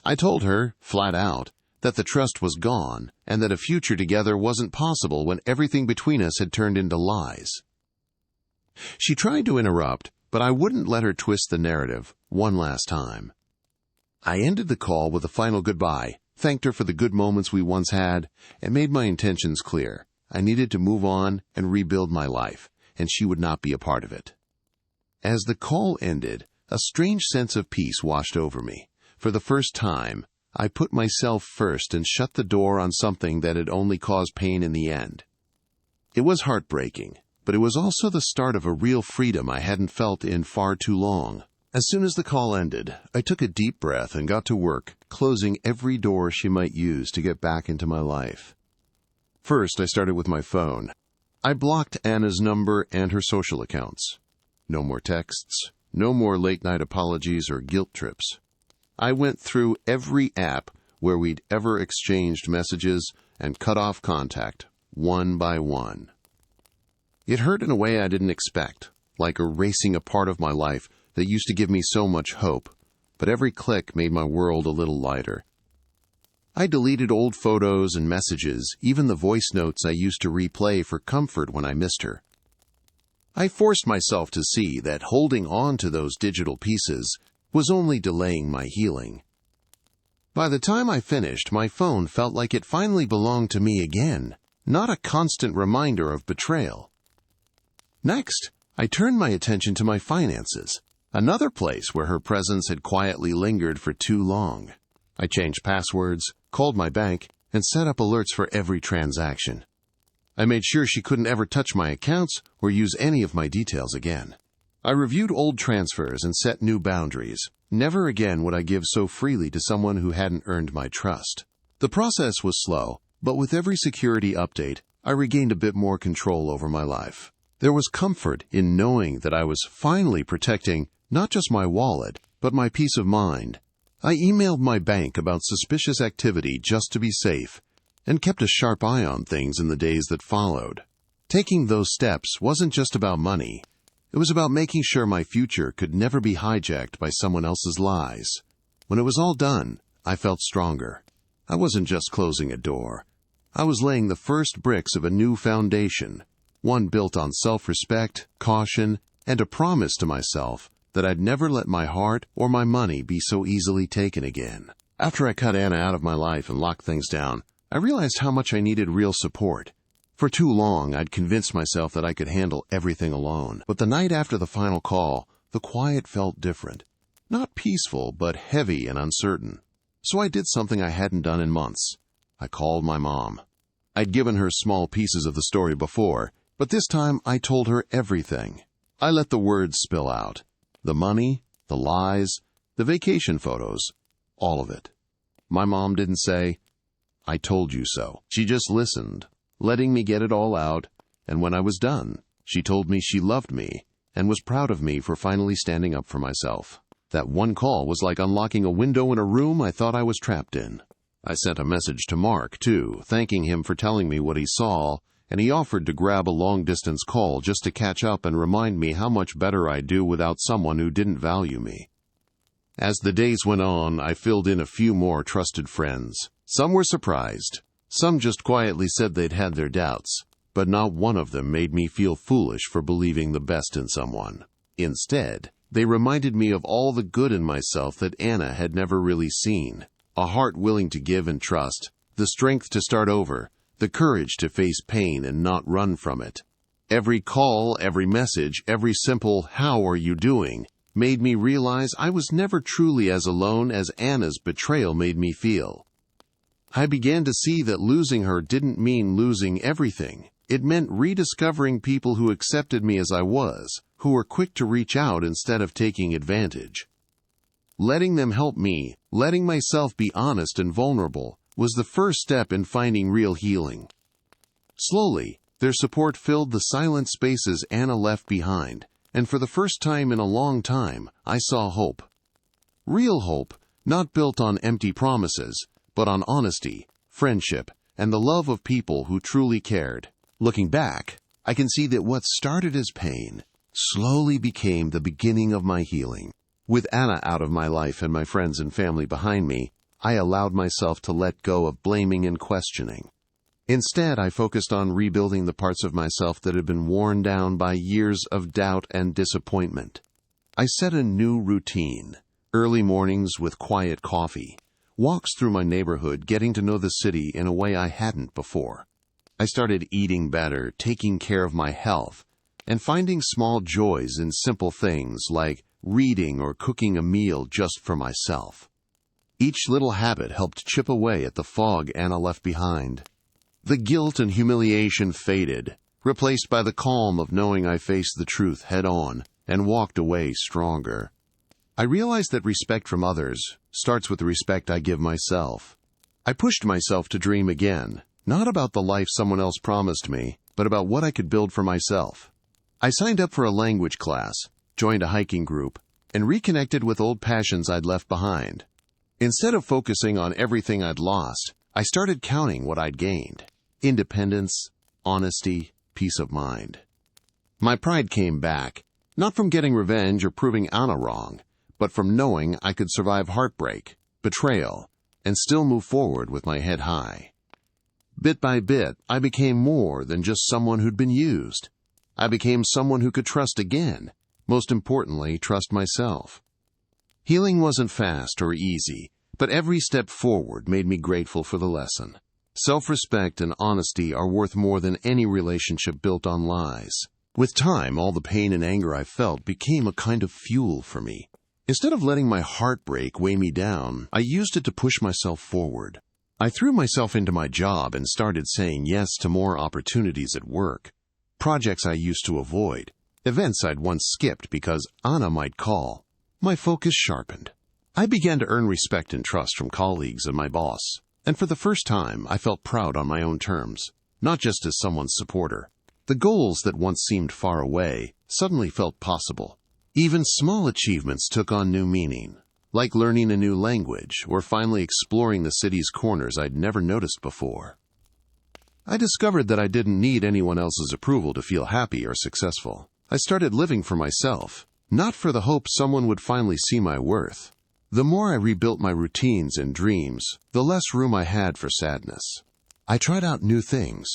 S1: I told her, flat out, that the trust was gone and that a future together wasn't possible when everything between us had turned into lies. She tried to interrupt, but I wouldn't let her twist the narrative one last time. I ended the call with a final goodbye, thanked her for the good moments we once had, and made my intentions clear. I needed to move on and rebuild my life, and she would not be a part of it. As the call ended, a strange sense of peace washed over me. For the first time, I put myself first and shut the door on something that had only caused pain in the end. It was heartbreaking, but it was also the start of a real freedom I hadn't felt in far too long. As soon as the call ended, I took a deep breath and got to work, closing every door she might use to get back into my life. First, I started with my phone. I blocked Anna's number and her social accounts. No more texts, no more late-night apologies or guilt trips. I went through every app where we'd ever exchanged messages and cut off contact, one by one. It hurt in a way I didn't expect, like erasing a part of my life that used to give me so much hope, but every click made my world a little lighter. I deleted old photos and messages, even the voice notes I used to replay for comfort when I missed her. I forced myself to see that holding on to those digital pieces was only delaying my healing. By the time I finished, my phone felt like it finally belonged to me again, not a constant reminder of betrayal. Next, I turned my attention to my finances, another place where her presence had quietly lingered for too long. I changed passwords, called my bank, and set up alerts for every transaction. I made sure she couldn't ever touch my accounts or use any of my details again. I reviewed old transfers and set new boundaries. Never again would I give so freely to someone who hadn't earned my trust. The process was slow, but with every security update, I regained a bit more control over my life. There was comfort in knowing that I was finally protecting not just my wallet, but my peace of mind. I emailed my bank about suspicious activity just to be safe, and kept a sharp eye on things in the days that followed. Taking those steps wasn't just about money. It was about making sure my future could never be hijacked by someone else's lies. When it was all done, I felt stronger. I wasn't just closing a door. I was laying the first bricks of a new foundation, one built on self-respect, caution, and a promise to myself that I'd never let my heart or my money be so easily taken again. After I cut Anna out of my life and locked things down, I realized how much I needed real support. For too long, I'd convinced myself that I could handle everything alone. But the night after the final call, the quiet felt different. Not peaceful, but heavy and uncertain. So I did something I hadn't done in months. I called my mom. I'd given her small pieces of the story before, but this time I told her everything. I let the words spill out. The money, the lies, the vacation photos, all of it. My mom didn't say, "I told you so." She just listened, letting me get it all out, and when I was done, she told me she loved me and was proud of me for finally standing up for myself. That one call was like unlocking a window in a room I thought I was trapped in. I sent a message to Mark, too, thanking him for telling me what he saw, and he offered to grab a long-distance call just to catch up and remind me how much better I'd do without someone who didn't value me. As the days went on, I filled in a few more trusted friends. Some were surprised. Some just quietly said they'd had their doubts, but not one of them made me feel foolish for believing the best in someone. Instead, They reminded me of all the good in myself that Anna had never really seen. A heart willing to give and trust, the strength to start over, the courage to face pain and not run from it. Every call, every message, every simple "How are you doing?" made me realize I was never truly as alone as Anna's betrayal made me feel. I began to see that losing her didn't mean losing everything. It meant rediscovering people who accepted me as I was, who were quick to reach out instead of taking advantage. Letting them help me, letting myself be honest and vulnerable, was the first step in finding real healing. Slowly, their support filled the silent spaces Anna left behind, and for the first time in a long time, I saw hope. Real hope, not built on empty promises, but on honesty, friendship, and the love of people who truly cared. Looking back, I can see that what started as pain slowly became the beginning of my healing. With Anna out of my life and my friends and family behind me, I allowed myself to let go of blaming and questioning. Instead, I focused on rebuilding the parts of myself that had been worn down by years of doubt and disappointment. I set a new routine: early mornings with quiet coffee, walks through my neighborhood, getting to know the city in a way I hadn't before. I started eating better, taking care of my health, and finding small joys in simple things like reading or cooking a meal just for myself. Each little habit helped chip away at the fog Anna left behind. The guilt and humiliation faded, replaced by the calm of knowing I faced the truth head-on and walked away stronger. I realized that respect from others starts with the respect I give myself. I pushed myself to dream again, not about the life someone else promised me, but about what I could build for myself. I signed up for a language class, joined a hiking group, and reconnected with old passions I'd left behind. Instead of focusing on everything I'd lost, I started counting what I'd gained: independence, honesty, peace of mind. My pride came back, not from getting revenge or proving Anna wrong, but from knowing I could survive heartbreak, betrayal, and still move forward with my head high. Bit by bit, I became more than just someone who'd been used. I became someone who could trust again, most importantly, trust myself. Healing wasn't fast or easy, but every step forward made me grateful for the lesson. Self-respect and honesty are worth more than any relationship built on lies. With time, all the pain and anger I felt became a kind of fuel for me. Instead of letting my heartbreak weigh me down, I used it to push myself forward. I threw myself into my job and started saying yes to more opportunities at work, projects I used to avoid, events I'd once skipped because Anna might call. My focus sharpened. I began to earn respect and trust from colleagues and my boss, and for the first time I felt proud on my own terms, not just as someone's supporter. The goals that once seemed far away suddenly felt possible. Even small achievements took on new meaning, like learning a new language or finally exploring the city's corners I'd never noticed before. I discovered that I didn't need anyone else's approval to feel happy or successful. I started living for myself, not for the hope someone would finally see my worth. The more I rebuilt my routines and dreams, the less room I had for sadness. I tried out new things,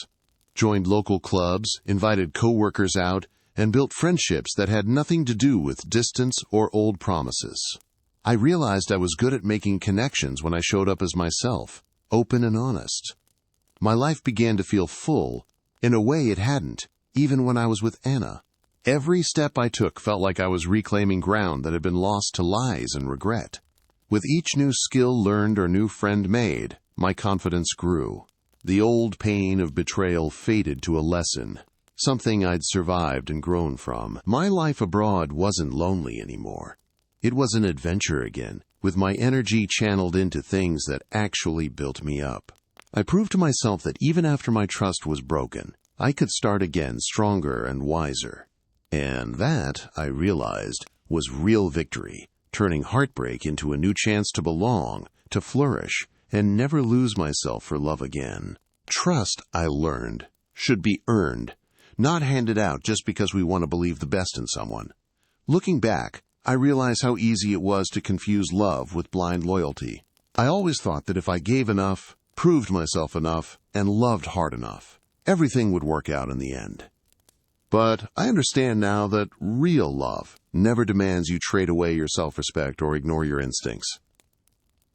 S1: joined local clubs, invited coworkers out, and built friendships that had nothing to do with distance or old promises. I realized I was good at making connections when I showed up as myself, open and honest. My life began to feel full, in a way it hadn't, even when I was with Anna. Every step I took felt like I was reclaiming ground that had been lost to lies and regret. With each new skill learned or new friend made, my confidence grew. The old pain of betrayal faded to a lesson, something I'd survived and grown from. My life abroad wasn't lonely anymore. It was an adventure again, with my energy channeled into things that actually built me up. I proved to myself that even after my trust was broken, I could start again stronger and wiser. And that, I realized, was real victory, turning heartbreak into a new chance to belong, to flourish, and never lose myself for love again. Trust, I learned, should be earned, not handed out just because we want to believe the best in someone. Looking back, I realize how easy it was to confuse love with blind loyalty. I always thought that if I gave enough, proved myself enough, and loved hard enough, everything would work out in the end. But I understand now that real love never demands you trade away your self-respect or ignore your instincts.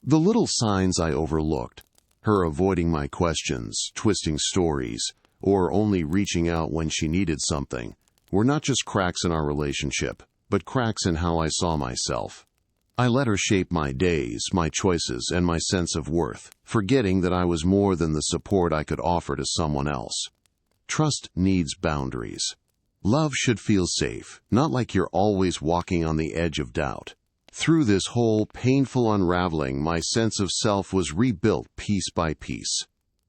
S1: The little signs I overlooked, her avoiding my questions, twisting stories, or only reaching out when she needed something, were not just cracks in our relationship, but cracks in how I saw myself. I let her shape my days, my choices, and my sense of worth, forgetting that I was more than the support I could offer to someone else. Trust needs boundaries. Love should feel safe, not like you're always walking on the edge of doubt. Through this whole painful unraveling, my sense of self was rebuilt piece by piece.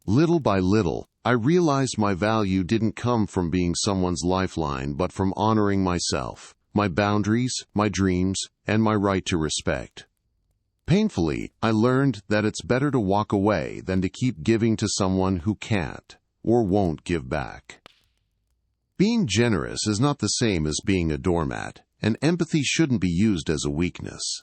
S1: Little by little, I realized my value didn't come from being someone's lifeline, but from honoring myself, my boundaries, my dreams, and my right to respect. Painfully, I learned that it's better to walk away than to keep giving to someone who can't or won't give back. Being generous is not the same as being a doormat, and empathy shouldn't be used as a weakness.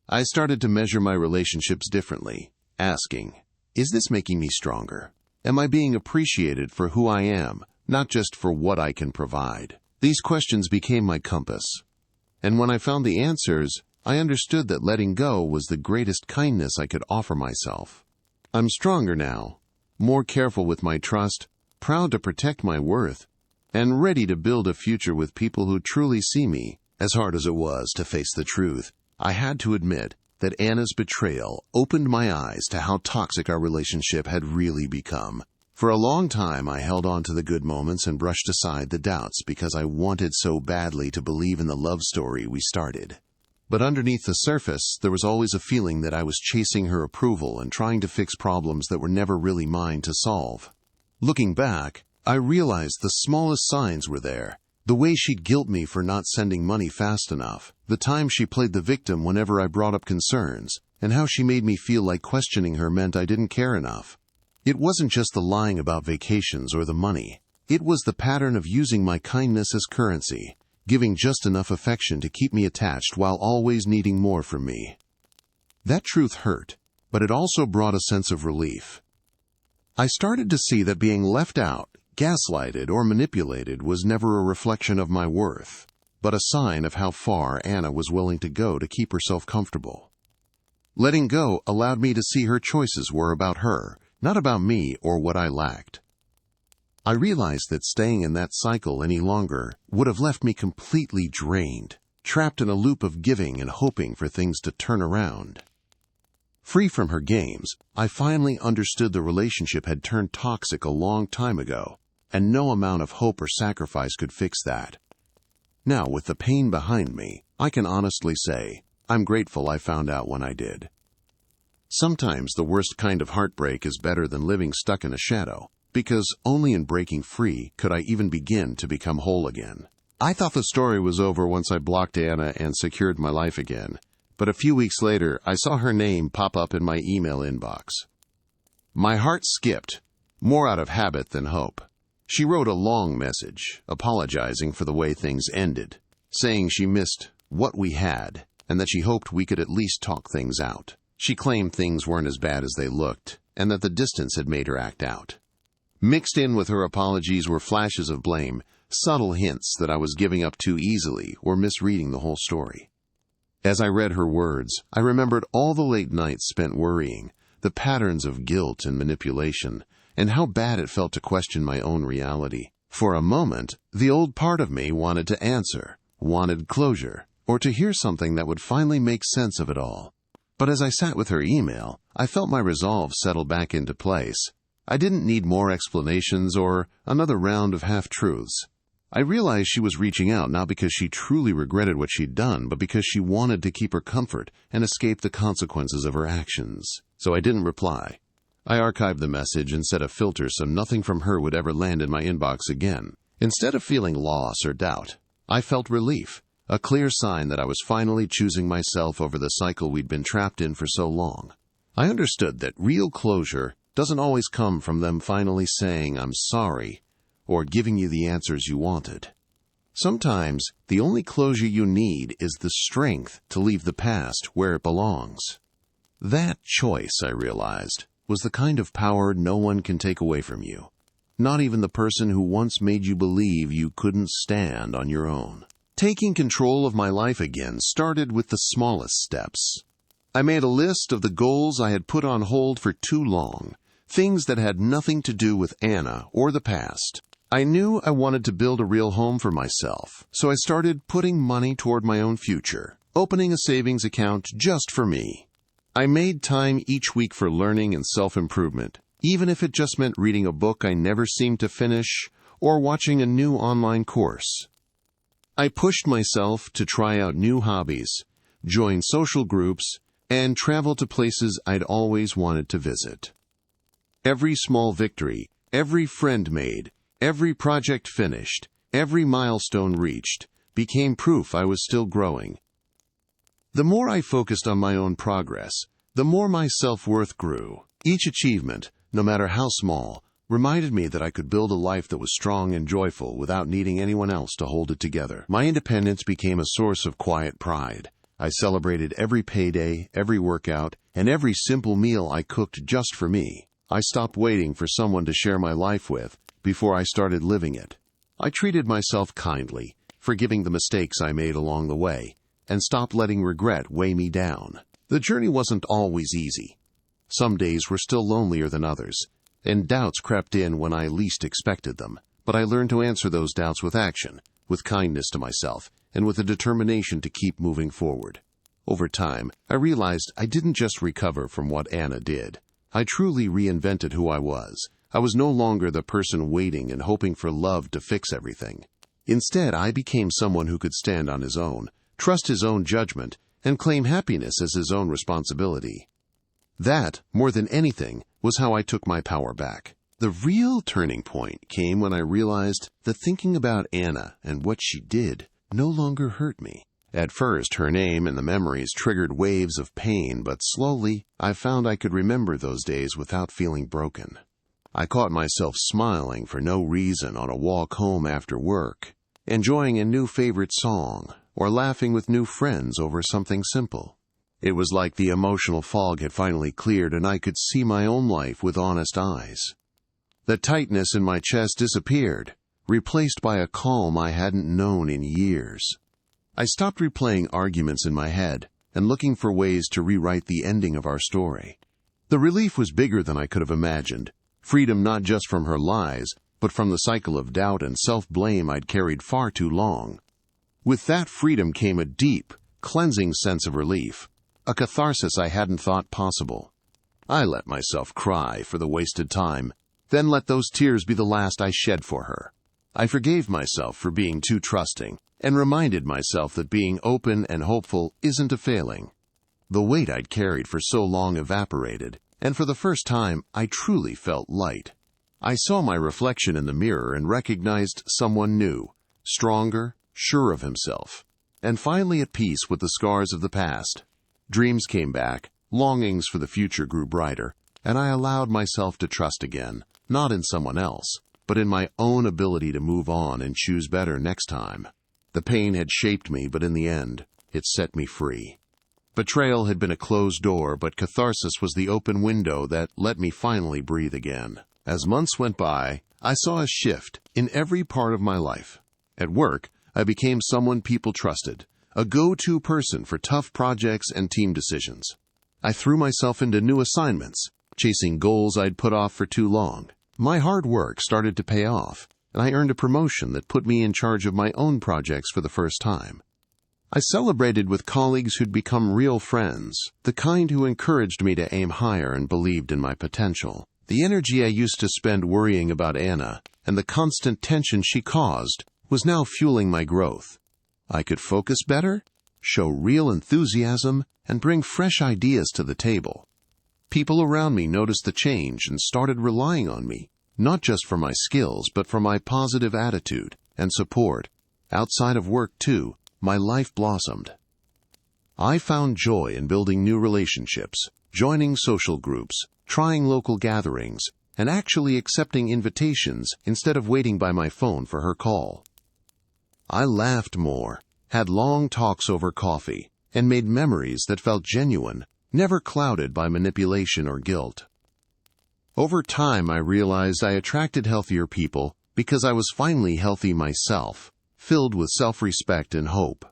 S1: I started to measure my relationships differently, asking, is this making me stronger? Am I being appreciated for who I am, not just for what I can provide? These questions became my compass. And when I found the answers, I understood that letting go was the greatest kindness I could offer myself. I'm stronger now, more careful with my trust, proud to protect my worth, and ready to build a future with people who truly see me. As hard as it was to face the truth, I had to admit that Anna's betrayal opened my eyes to how toxic our relationship had really become. For a long time, I held on to the good moments and brushed aside the doubts because I wanted so badly to believe in the love story we started. But underneath the surface, there was always a feeling that I was chasing her approval and trying to fix problems that were never really mine to solve. Looking back, I realized the smallest signs were there. The way she'd guilt me for not sending money fast enough, the time she played the victim whenever I brought up concerns, and how she made me feel like questioning her meant I didn't care enough. It wasn't just the lying about vacations or the money. It was the pattern of using my kindness as currency, giving just enough affection to keep me attached while always needing more from me. That truth hurt, but it also brought a sense of relief. I started to see that being left out, gaslighted, or manipulated was never a reflection of my worth, but a sign of how far Anna was willing to go to keep herself comfortable. Letting go allowed me to see her choices were about her, not about me or what I lacked. I realized that staying in that cycle any longer would have left me completely drained, trapped in a loop of giving and hoping for things to turn around. Free from her games, I finally understood the relationship had turned toxic a long time ago, and no amount of hope or sacrifice could fix that. Now, with the pain behind me, I can honestly say, I'm grateful I found out when I did. Sometimes the worst kind of heartbreak is better than living stuck in a shadow, because only in breaking free could I even begin to become whole again. I thought the story was over once I blocked Anna and secured my life again, but a few weeks later I saw her name pop up in my email inbox. My heart skipped, more out of habit than hope. She wrote a long message, apologizing for the way things ended, saying she missed what we had and that she hoped we could at least talk things out. She claimed things weren't as bad as they looked, and that the distance had made her act out. Mixed in with her apologies were flashes of blame, subtle hints that I was giving up too easily or misreading the whole story. As I read her words, I remembered all the late nights spent worrying, the patterns of guilt and manipulation, and how bad it felt to question my own reality. For a moment, the old part of me wanted to answer, wanted closure, or to hear something that would finally make sense of it all. But as I sat with her email, I felt my resolve settle back into place. I didn't need more explanations or another round of half-truths. I realized she was reaching out not because she truly regretted what she'd done, but because she wanted to keep her comfort and escape the consequences of her actions. So I didn't reply. I archived the message and set a filter so nothing from her would ever land in my inbox again. Instead of feeling loss or doubt, I felt relief, a clear sign that I was finally choosing myself over the cycle we'd been trapped in for so long. I understood that real closure doesn't always come from them finally saying, "I'm sorry," or giving you the answers you wanted. Sometimes, the only closure you need is the strength to leave the past where it belongs. That choice, I realized, was the kind of power no one can take away from you. not even the person who once made you believe you couldn't stand on your own. Taking control of my life again started with the smallest steps. I made a list of the goals I had put on hold for too long, things that had nothing to do with Anna or the past. I knew I wanted to build a real home for myself, so I started putting money toward my own future, opening a savings account just for me. I made time each week for learning and self-improvement, even if it just meant reading a book I never seemed to finish or watching a new online course. I pushed myself to try out new hobbies, join social groups, and travel to places I'd always wanted to visit. Every small victory, every friend made, every project finished, every milestone reached, became proof I was still growing. The more I focused on my own progress, the more my self-worth grew. Each achievement, no matter how small, reminded me that I could build a life that was strong and joyful without needing anyone else to hold it together. My independence became a source of quiet pride. I celebrated every payday, every workout, and every simple meal I cooked just for me. I stopped waiting for someone to share my life with before I started living it. I treated myself kindly, forgiving the mistakes I made along the way, and stopped letting regret weigh me down. The journey wasn't always easy. Some days were still lonelier than others, and doubts crept in when I least expected them. But I learned to answer those doubts with action, with kindness to myself, and with a determination to keep moving forward. Over time, I realized I didn't just recover from what Anna did. I truly reinvented who I was. I was no longer the person waiting and hoping for love to fix everything. Instead, I became someone who could stand on his own, trust his own judgment, and claim happiness as his own responsibility. That, more than anything, was how I took my power back. The real turning point came when I realized that thinking about Anna and what she did no longer hurt me. At first, her name and the memories triggered waves of pain, but slowly, I found I could remember those days without feeling broken. I caught myself smiling for no reason on a walk home after work, enjoying a new favorite song, or laughing with new friends over something simple. It was like the emotional fog had finally cleared and I could see my own life with honest eyes. The tightness in my chest disappeared, replaced by a calm I hadn't known in years. I stopped replaying arguments in my head and looking for ways to rewrite the ending of our story. The relief was bigger than I could have imagined. Freedom not just from her lies, but from the cycle of doubt and self-blame I'd carried far too long. With that freedom came a deep, cleansing sense of relief, a catharsis I hadn't thought possible. I let myself cry for the wasted time, then let those tears be the last I shed for her. I forgave myself for being too trusting, and reminded myself that being open and hopeful isn't a failing. The weight I'd carried for so long evaporated, and for the first time, I truly felt light. I saw my reflection in the mirror and recognized someone new, stronger, sure of himself, and finally at peace with the scars of the past. Dreams came back, longings for the future grew brighter, and I allowed myself to trust again, not in someone else, but in my own ability to move on and choose better next time. The pain had shaped me, but in the end, it set me free. Betrayal had been a closed door, but catharsis was the open window that let me finally breathe again. As months went by, I saw a shift in every part of my life. At work, I became someone people trusted, a go-to person for tough projects and team decisions. I threw myself into new assignments, chasing goals I'd put off for too long. My hard work started to pay off, and I earned a promotion that put me in charge of my own projects for the first time. I celebrated with colleagues who'd become real friends, the kind who encouraged me to aim higher and believed in my potential. The energy I used to spend worrying about Anna and the constant tension she caused was now fueling my growth. I could focus better, show real enthusiasm, and bring fresh ideas to the table. People around me noticed the change and started relying on me, not just for my skills, but for my positive attitude and support. Outside of work, too, my life blossomed. I found joy in building new relationships, joining social groups, trying local gatherings, and actually accepting invitations instead of waiting by my phone for her call. I laughed more, had long talks over coffee, and made memories that felt genuine, never clouded by manipulation or guilt. Over time, I realized I attracted healthier people because I was finally healthy myself, filled with self-respect and hope.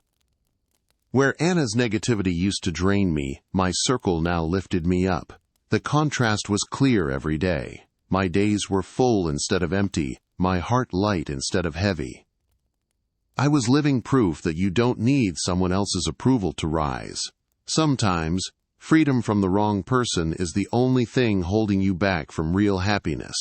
S1: Where Anna's negativity used to drain me, my circle now lifted me up. The contrast was clear every day. My days were full instead of empty, my heart light instead of heavy. I was living proof that you don't need someone else's approval to rise. Sometimes, freedom from the wrong person is the only thing holding you back from real happiness.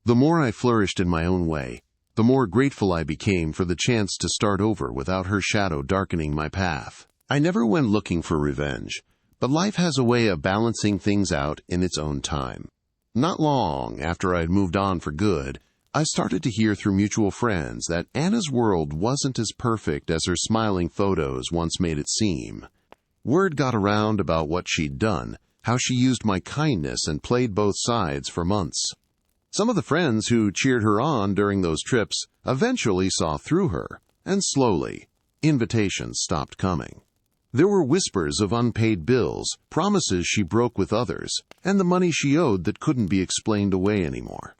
S1: The more I flourished in my own way, the more grateful I became for the chance to start over without her shadow darkening my path. I never went looking for revenge, but life has a way of balancing things out in its own time. Not long after I had moved on for good, I started to hear through mutual friends that Anna's world wasn't as perfect as her smiling photos once made it seem. Word got around about what she'd done, how she used my kindness and played both sides for months. Some of the friends who cheered her on during those trips eventually saw through her, and slowly, invitations stopped coming. There were whispers of unpaid bills, promises she broke with others, and the money she owed that couldn't be explained away anymore.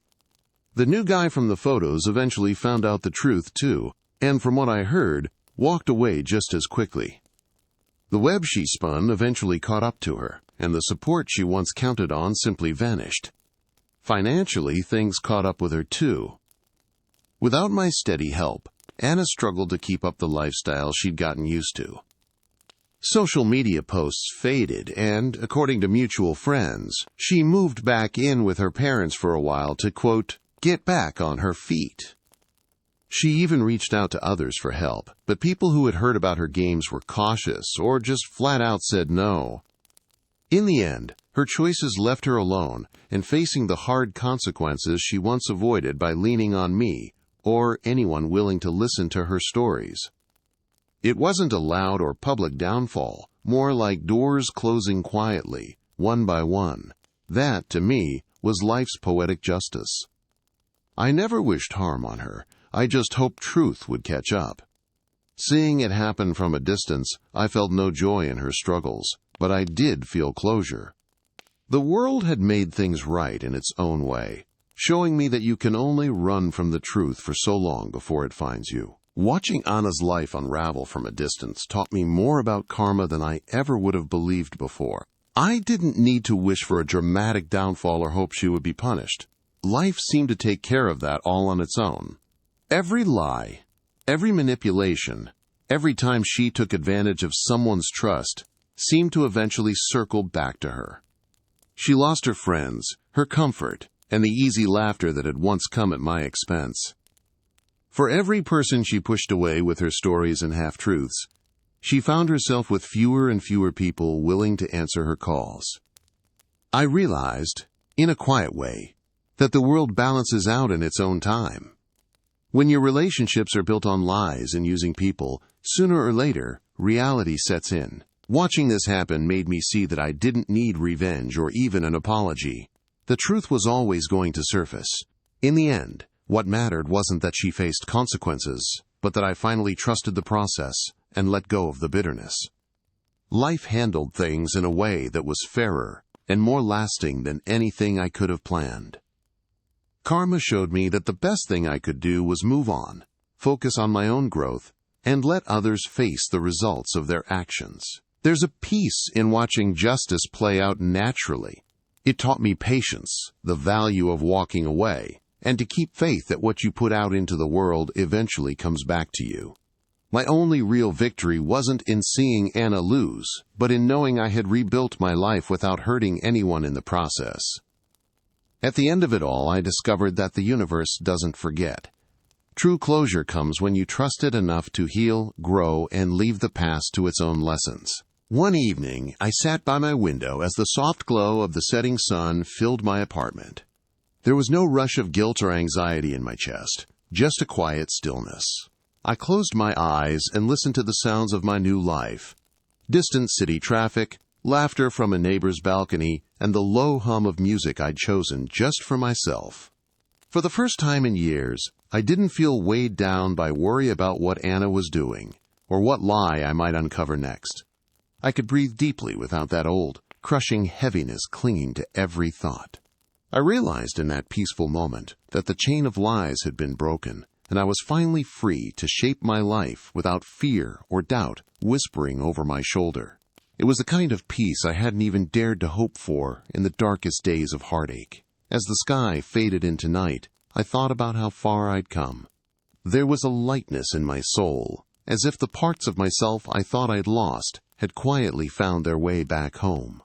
S1: The new guy from the photos eventually found out the truth too, and from what I heard, walked away just as quickly. The web she spun eventually caught up to her, and the support she once counted on simply vanished. Financially, things caught up with her too. Without my steady help, Anna struggled to keep up the lifestyle she'd gotten used to. Social media posts faded, and, according to mutual friends, she moved back in with her parents for a while to, quote, get back on her feet. She even reached out to others for help, but people who had heard about her games were cautious or just flat out said no. In the end, her choices left her alone and facing the hard consequences she once avoided by leaning on me or anyone willing to listen to her stories. It wasn't a loud or public downfall, more like doors closing quietly, one by one. That, to me, was life's poetic justice. I never wished harm on her. I just hoped truth would catch up. Seeing it happen from a distance, I felt no joy in her struggles, but I did feel closure. The world had made things right in its own way, showing me that you can only run from the truth for so long before it finds you. Watching Anna's life unravel from a distance taught me more about karma than I ever would have believed before. I didn't need to wish for a dramatic downfall or hope she would be punished. Life seemed to take care of that all on its own. Every lie, every manipulation, every time she took advantage of someone's trust, seemed to eventually circle back to her. She lost her friends, her comfort, and the easy laughter that had once come at my expense. For every person she pushed away with her stories and half-truths, she found herself with fewer and fewer people willing to answer her calls. I realized, in a quiet way, that the world balances out in its own time. When your relationships are built on lies and using people, sooner or later, reality sets in. Watching this happen made me see that I didn't need revenge or even an apology. The truth was always going to surface. In the end, what mattered wasn't that she faced consequences, but that I finally trusted the process and let go of the bitterness. Life handled things in a way that was fairer and more lasting than anything I could have planned. Karma showed me that the best thing I could do was move on, focus on my own growth, and let others face the results of their actions. There's a peace in watching justice play out naturally. It taught me patience, the value of walking away, and to keep faith that what you put out into the world eventually comes back to you. My only real victory wasn't in seeing Anna lose, but in knowing I had rebuilt my life without hurting anyone in the process. At the end of it all, I discovered that the universe doesn't forget. True closure comes when you trust it enough to heal, grow, and leave the past to its own lessons. One evening, I sat by my window as the soft glow of the setting sun filled my apartment. There was no rush of guilt or anxiety in my chest, just a quiet stillness. I closed my eyes and listened to the sounds of my new life. Distant city traffic, laughter from a neighbor's balcony, and the low hum of music I'd chosen just for myself. For the first time in years, I didn't feel weighed down by worry about what Anna was doing, or what lie I might uncover next. I could breathe deeply without that old, crushing heaviness clinging to every thought. I realized in that peaceful moment that the chain of lies had been broken, and I was finally free to shape my life without fear or doubt whispering over my shoulder. It was the kind of peace I hadn't even dared to hope for in the darkest days of heartache. As the sky faded into night, I thought about how far I'd come. There was a lightness in my soul, as if the parts of myself I thought I'd lost had quietly found their way back home.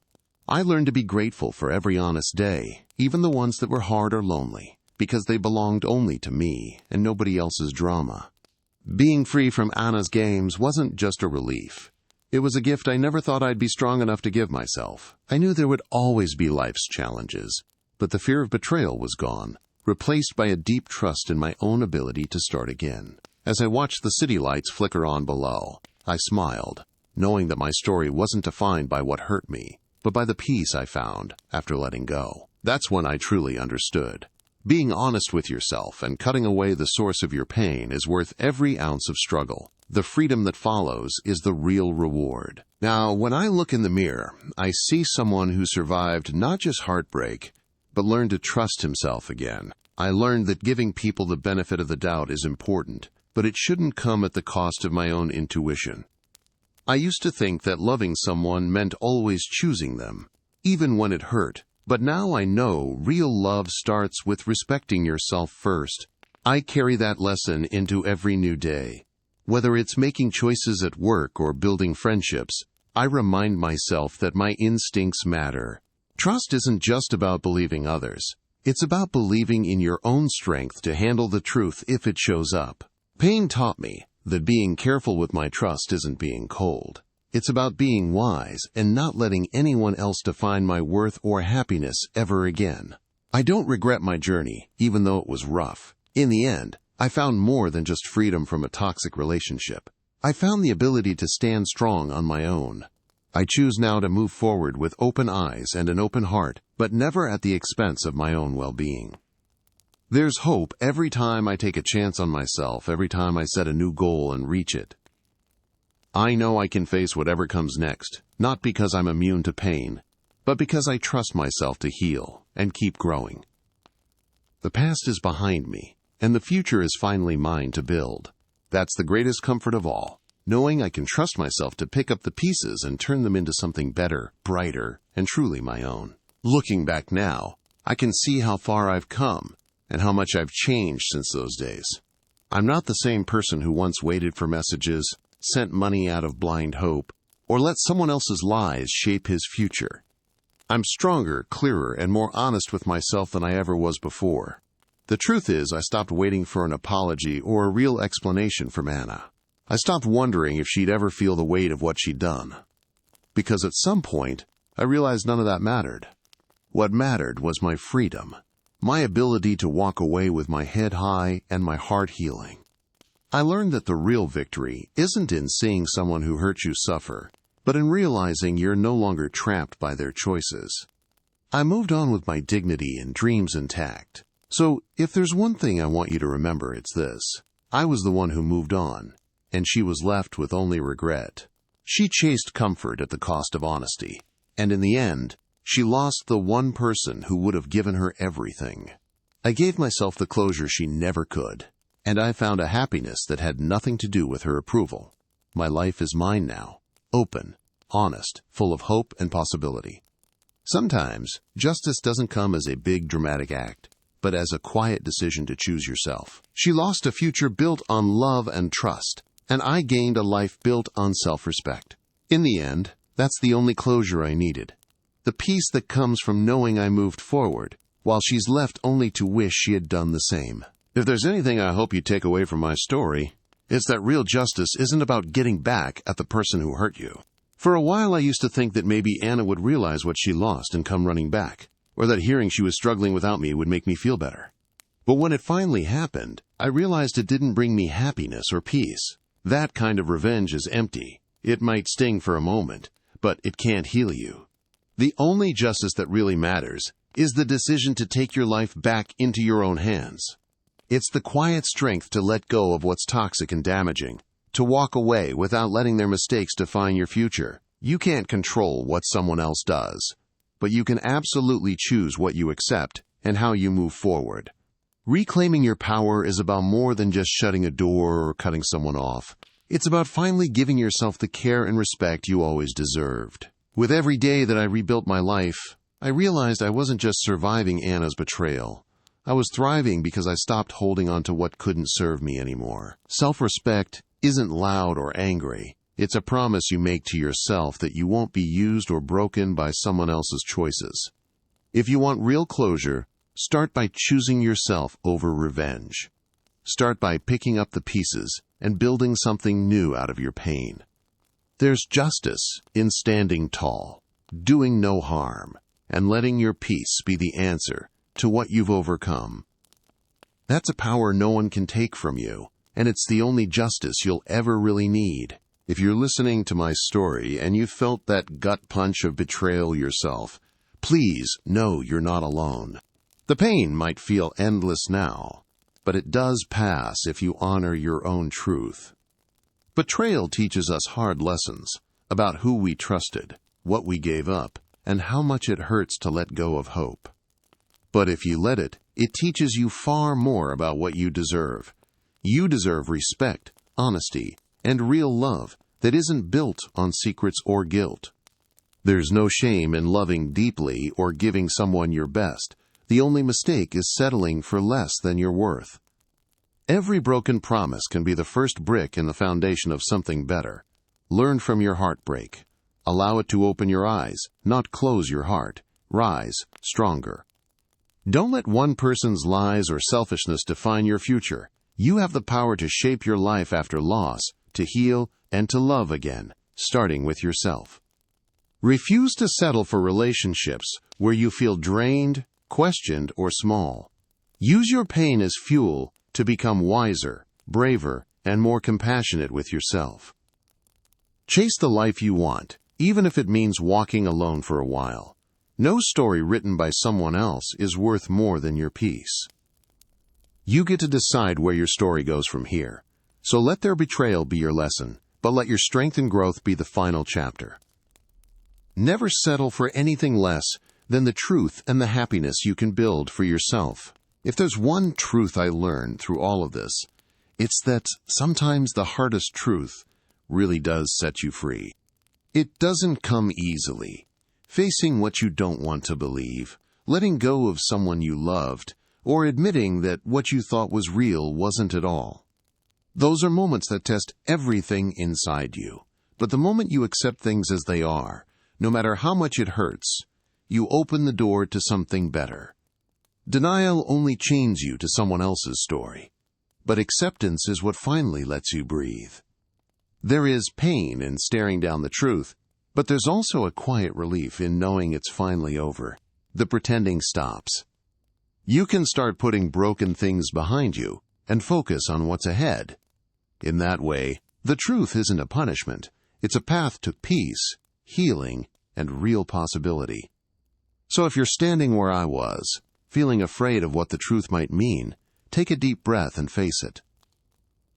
S1: I learned to be grateful for every honest day, even the ones that were hard or lonely, because they belonged only to me and nobody else's drama. Being free from Anna's games wasn't just a relief. It was a gift I never thought I'd be strong enough to give myself. I knew there would always be life's challenges, but the fear of betrayal was gone, replaced by a deep trust in my own ability to start again. As I watched the city lights flicker on below, I smiled, knowing that my story wasn't defined by what hurt me, but by the peace I found after letting go. That's when I truly understood. Being honest with yourself and cutting away the source of your pain is worth every ounce of struggle. The freedom that follows is the real reward. Now, when I look in the mirror, I see someone who survived not just heartbreak, but learned to trust himself again. I learned that giving people the benefit of the doubt is important, but it shouldn't come at the cost of my own intuition. I used to think that loving someone meant always choosing them, even when it hurt. But now I know real love starts with respecting yourself first. I carry that lesson into every new day. Whether it's making choices at work or building friendships, I remind myself that my instincts matter. Trust isn't just about believing others. It's about believing in your own strength to handle the truth if it shows up. Pain taught me that being careful with my trust isn't being cold. It's about being wise and not letting anyone else define my worth or happiness ever again. I don't regret my journey, even though it was rough. In the end, I found more than just freedom from a toxic relationship. I found the ability to stand strong on my own. I choose now to move forward with open eyes and an open heart, but never at the expense of my own well-being. There's hope every time I take a chance on myself, every time I set a new goal and reach it. I know I can face whatever comes next, not because I'm immune to pain, but because I trust myself to heal and keep growing. The past is behind me, and the future is finally mine to build. That's the greatest comfort of all, knowing I can trust myself to pick up the pieces and turn them into something better, brighter, and truly my own. Looking back now, I can see how far I've come and how much I've changed since those days. I'm not the same person who once waited for messages, sent money out of blind hope, or let someone else's lies shape his future. I'm stronger, clearer, and more honest with myself than I ever was before. The truth is, I stopped waiting for an apology or a real explanation from Anna. I stopped wondering if she'd ever feel the weight of what she'd done. Because at some point, I realized none of that mattered. What mattered was my freedom, my ability to walk away with my head high and my heart healing. I learned that the real victory isn't in seeing someone who hurt you suffer, but in realizing you're no longer trapped by their choices. I moved on with my dignity and dreams intact. So, if there's one thing I want you to remember, it's this. I was the one who moved on, and she was left with only regret. She chased comfort at the cost of honesty, and in the end, she lost the one person who would have given her everything. I gave myself the closure she never could, and I found a happiness that had nothing to do with her approval. My life is mine now, open, honest, full of hope and possibility. Sometimes, justice doesn't come as a big dramatic act, but as a quiet decision to choose yourself. She lost a future built on love and trust, and I gained a life built on self-respect. In the end, that's the only closure I needed. The peace that comes from knowing I moved forward, while she's left only to wish she had done the same. If there's anything I hope you take away from my story, it's that real justice isn't about getting back at the person who hurt you. For a while I used to think that maybe Anna would realize what she lost and come running back, or that hearing she was struggling without me would make me feel better. But when it finally happened, I realized it didn't bring me happiness or peace. That kind of revenge is empty. It might sting for a moment, but it can't heal you. The only justice that really matters is the decision to take your life back into your own hands. It's the quiet strength to let go of what's toxic and damaging, to walk away without letting their mistakes define your future. You can't control what someone else does, but you can absolutely choose what you accept and how you move forward. Reclaiming your power is about more than just shutting a door or cutting someone off. It's about finally giving yourself the care and respect you always deserved. With every day that I rebuilt my life, I realized I wasn't just surviving Anna's betrayal. I was thriving because I stopped holding on to what couldn't serve me anymore. Self-respect isn't loud or angry. It's a promise you make to yourself that you won't be used or broken by someone else's choices. If you want real closure, start by choosing yourself over revenge. Start by picking up the pieces and building something new out of your pain. There's justice in standing tall, doing no harm, and letting your peace be the answer to what you've overcome. That's a power no one can take from you, and it's the only justice you'll ever really need. If you're listening to my story and you felt that gut punch of betrayal yourself, please know you're not alone. The pain might feel endless now, but it does pass if you honor your own truth. Betrayal teaches us hard lessons about who we trusted, what we gave up, and how much it hurts to let go of hope. But if you let it, it teaches you far more about what you deserve. You deserve respect, honesty, and real love that isn't built on secrets or guilt. There's no shame in loving deeply or giving someone your best. The only mistake is settling for less than you're worth. Every broken promise can be the first brick in the foundation of something better. Learn from your heartbreak. Allow it to open your eyes, not close your heart. Rise stronger. Don't let one person's lies or selfishness define your future. You have the power to shape your life after loss, to heal, and to love again, starting with yourself. Refuse to settle for relationships where you feel drained, questioned, or small. Use your pain as fuel to become wiser, braver, and more compassionate with yourself. Chase the life you want, even if it means walking alone for a while. No story written by someone else is worth more than your peace. You get to decide where your story goes from here. So let their betrayal be your lesson, but let your strength and growth be the final chapter. Never settle for anything less than the truth and the happiness you can build for yourself. If there's one truth I learned through all of this, it's that sometimes the hardest truth really does set you free. It doesn't come easily. Facing what you don't want to believe, letting go of someone you loved, or admitting that what you thought was real wasn't at all. Those are moments that test everything inside you. But the moment you accept things as they are, no matter how much it hurts, you open the door to something better. Denial only chains you to someone else's story, but acceptance is what finally lets you breathe. There is pain in staring down the truth, but there's also a quiet relief in knowing it's finally over. The pretending stops. You can start putting broken things behind you and focus on what's ahead. In that way, the truth isn't a punishment. It's a path to peace, healing, and real possibility. So if you're standing where I was, feeling afraid of what the truth might mean, take a deep breath and face it.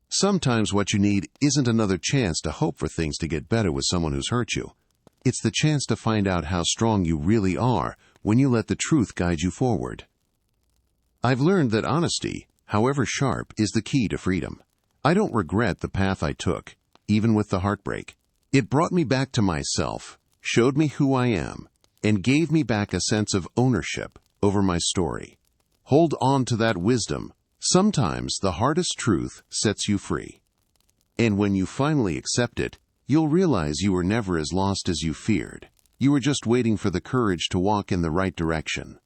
S1: Sometimes what you need isn't another chance to hope for things to get better with someone who's hurt you. It's the chance to find out how strong you really are when you let the truth guide you forward. I've learned that honesty, however sharp, is the key to freedom. I don't regret the path I took, even with the heartbreak. It brought me back to myself, showed me who I am, and gave me back a sense of ownership over my story. Hold on to that wisdom. Sometimes the hardest truth sets you free. And when you finally accept it, you'll realize you were never as lost as you feared. You were just waiting for the courage to walk in the right direction.